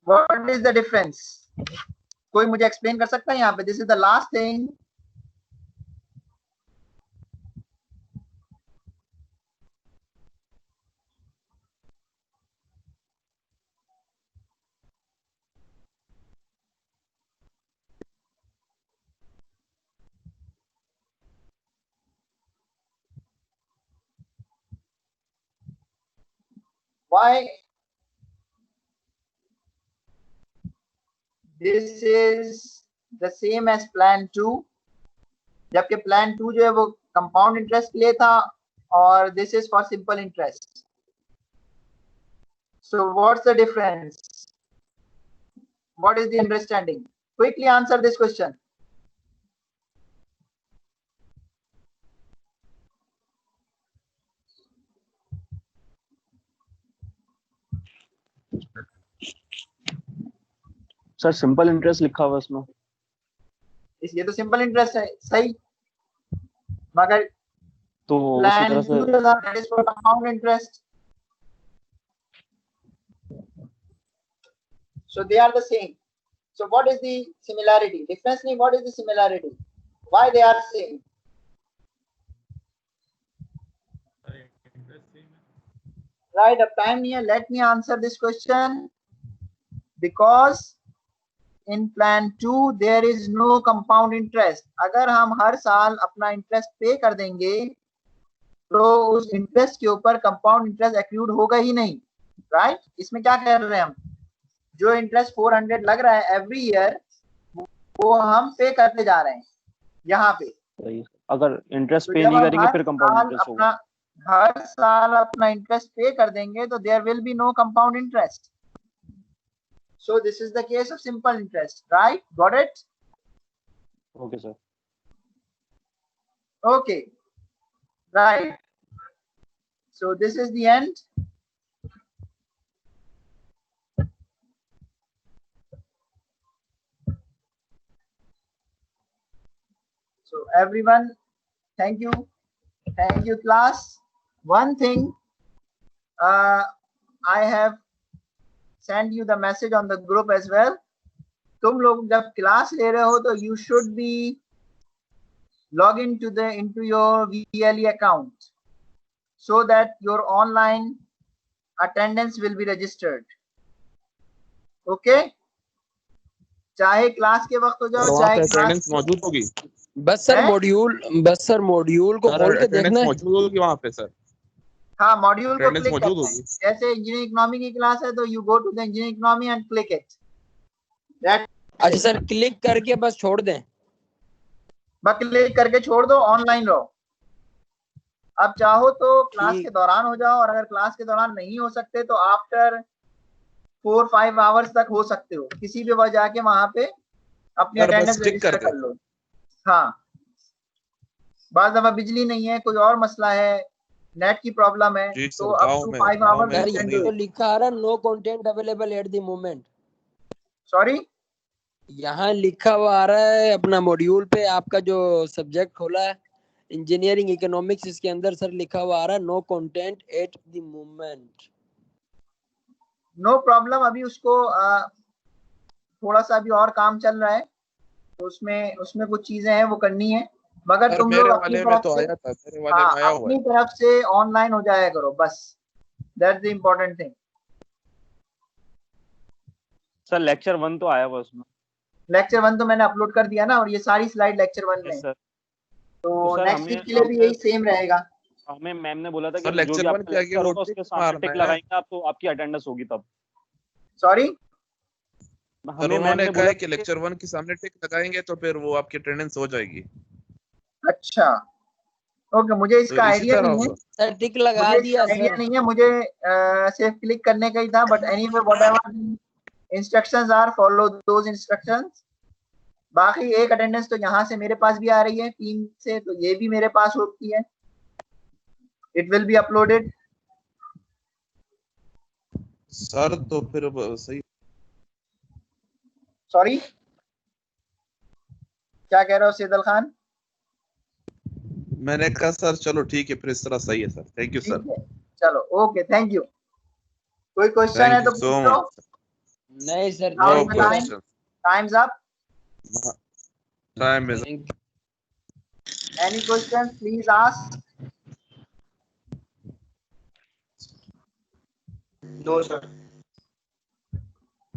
[SPEAKER 1] What is the difference? कोई मुझे एक्सप्लेन कर सकता है यहाँ पे? This is the last thing. Why this is the same as plan 2, जबकि plan 2 जो है वो कंपाउंड इंटरेस्ट के लिए था और this is for simple interest. So what's the difference? What is the understanding? Quickly answer this question.
[SPEAKER 4] Sir simple interest लिखा हुआ है इसमें।
[SPEAKER 1] ये तो सिंपल इंटरेस्ट है, सही, मगर
[SPEAKER 4] तो उसी
[SPEAKER 1] प्लान
[SPEAKER 4] तरह से
[SPEAKER 1] that is for compound interest. So they are the same. So what is the similarity? Difference mean what is the similarity? Why they are same? Right, अब time नहीं है. Let me answer this question. Because in plan 2 there is no compound interest. अगर हम हर साल अपना interest पे कर देंगे तो उस इंटरेस्ट के ऊपर कंपाउंड इंटरेस्ट एक्रूड होगा ही नहीं, राइट? इसमें क्या कर रहे हैं हम, जो इंटरेस्ट 400 लग रहा है एवरी ईयर वो हम पे करते जा रहे हैं यहाँ पे।
[SPEAKER 4] अगर इंटरेस्ट
[SPEAKER 1] तो
[SPEAKER 4] पे
[SPEAKER 1] जब
[SPEAKER 4] नहीं
[SPEAKER 1] हम
[SPEAKER 4] करेंगे फिर कंपाउंड इंटरेस्ट होगा।
[SPEAKER 1] हर साल अपना इंटरेस्ट पे कर देंगे तो there will be no compound interest. So this is the case of simple interest, right? Got it?
[SPEAKER 4] Okay sir.
[SPEAKER 1] Okay, right. So this is the end. So everyone, thank you class. One thing, I have send you the message on the group as well. तुम लोग जब class ले रहे हो तो you should be log into your VLE account so that your online attendance will be registered. Okay? चाहे class के वक्त हो जाओ चाहे
[SPEAKER 7] अटेंडेंस मौजूद होगी।
[SPEAKER 8] बस सर मॉड्यूल को खोल के देखना है।
[SPEAKER 7] मौजूद होगी वहाँ पे सर।
[SPEAKER 1] हाँ, मॉड्यूल को
[SPEAKER 7] अटेंडेंस
[SPEAKER 1] क्लिक
[SPEAKER 7] मौजूद
[SPEAKER 1] करना है।
[SPEAKER 7] होगी।
[SPEAKER 1] जैसे इंजीनियरिंग इकोनॉमी की क्लास है तो you go to the engineering economy and click it.
[SPEAKER 8] अच्छा सर, क्लिक करके बस छोड़ दें?
[SPEAKER 1] बस क्लिक करके छोड़ दो, ऑनलाइन रहो। अब चाहो तो क्लास के दौरान हो जाओ, और अगर क्लास के दौरान नहीं हो सकते तो आफ्टर 4-5 आवर्स तक हो सकते हो। किसी भी वजह जाके वहां पे अपनी अटेंडेंस रजिस्टर कर लो। हाँ, बाद दफा बिजली नहीं है, कोई और मसला है, नेट की प्रॉब्लम है, तो अप टू 5 आवर्स
[SPEAKER 8] तो लिखा आ रहा no content available at the moment.
[SPEAKER 1] Sorry,
[SPEAKER 8] यहाँ लिखा हुआ आ रहा है अपना मॉड्यूल पे, आपका जो सब्जेक्ट खोला है इंजीनियरिंग इकोनॉमिक्स, इसके अंदर सर लिखा हुआ आ रहा है no content at the moment.
[SPEAKER 1] No problem. अभी उसको थोड़ा सा अभी और काम चल रहा है, तो उसमें कुछ चीजें हैं वो करनी है, मगर तुम लोग अपनी तरफ से ऑनलाइन हो जाया करो, बस that's the important thing.
[SPEAKER 4] Sir lecture 1 तो आया हुआ उसमें।
[SPEAKER 1] लेक्चर 1 तो मैंने अपलोड कर दिया ना, और ये सारी स्लाइड लेक्चर 1 में है, तो नेक्स्ट वीक के लिए भी यही सेम रहेगा।
[SPEAKER 4] हमें मैम ने बोला था कि
[SPEAKER 7] लेक्चर 1 के आगे वो
[SPEAKER 4] उसके सामने टिक लगाएंगे आप तो आपकी अटेंडेंस होगी तब।
[SPEAKER 1] सॉरी,
[SPEAKER 7] उन्होंने कहा है कि लेक्चर 1 के सामने टिक लगाएंगे तो फिर वो आपकी अटेंडेंस हो जाएगी।
[SPEAKER 1] अच्छा, ओके, मुझे इसका आइडिया नहीं है।
[SPEAKER 8] सर टिक लगा दिया सर।
[SPEAKER 1] आइडिया नहीं है मुझे, सिर्फ क्लिक करने का ही था, but anyway whatever instructions are, follow those instructions. बाकी एक अटेंडेंस तो यहाँ से मेरे पास भी आ रही है, 3 से, तो ये भी मेरे पास होती है। It will be uploaded.
[SPEAKER 7] Sir तो फिर सही।
[SPEAKER 1] सॉरी, क्या कह रहे हो सैदल खान?
[SPEAKER 7] मैंने कहा सर चलो ठीक है, फिर इस तरह सही है सर। Thank you sir.
[SPEAKER 1] चलो, ओके, थैंक यू। कोई क्वेश्चन है तो पूछ लो।
[SPEAKER 8] नहीं sir,
[SPEAKER 7] no question.
[SPEAKER 1] Times up.
[SPEAKER 7] Time is.
[SPEAKER 1] Any question please ask.
[SPEAKER 2] No sir.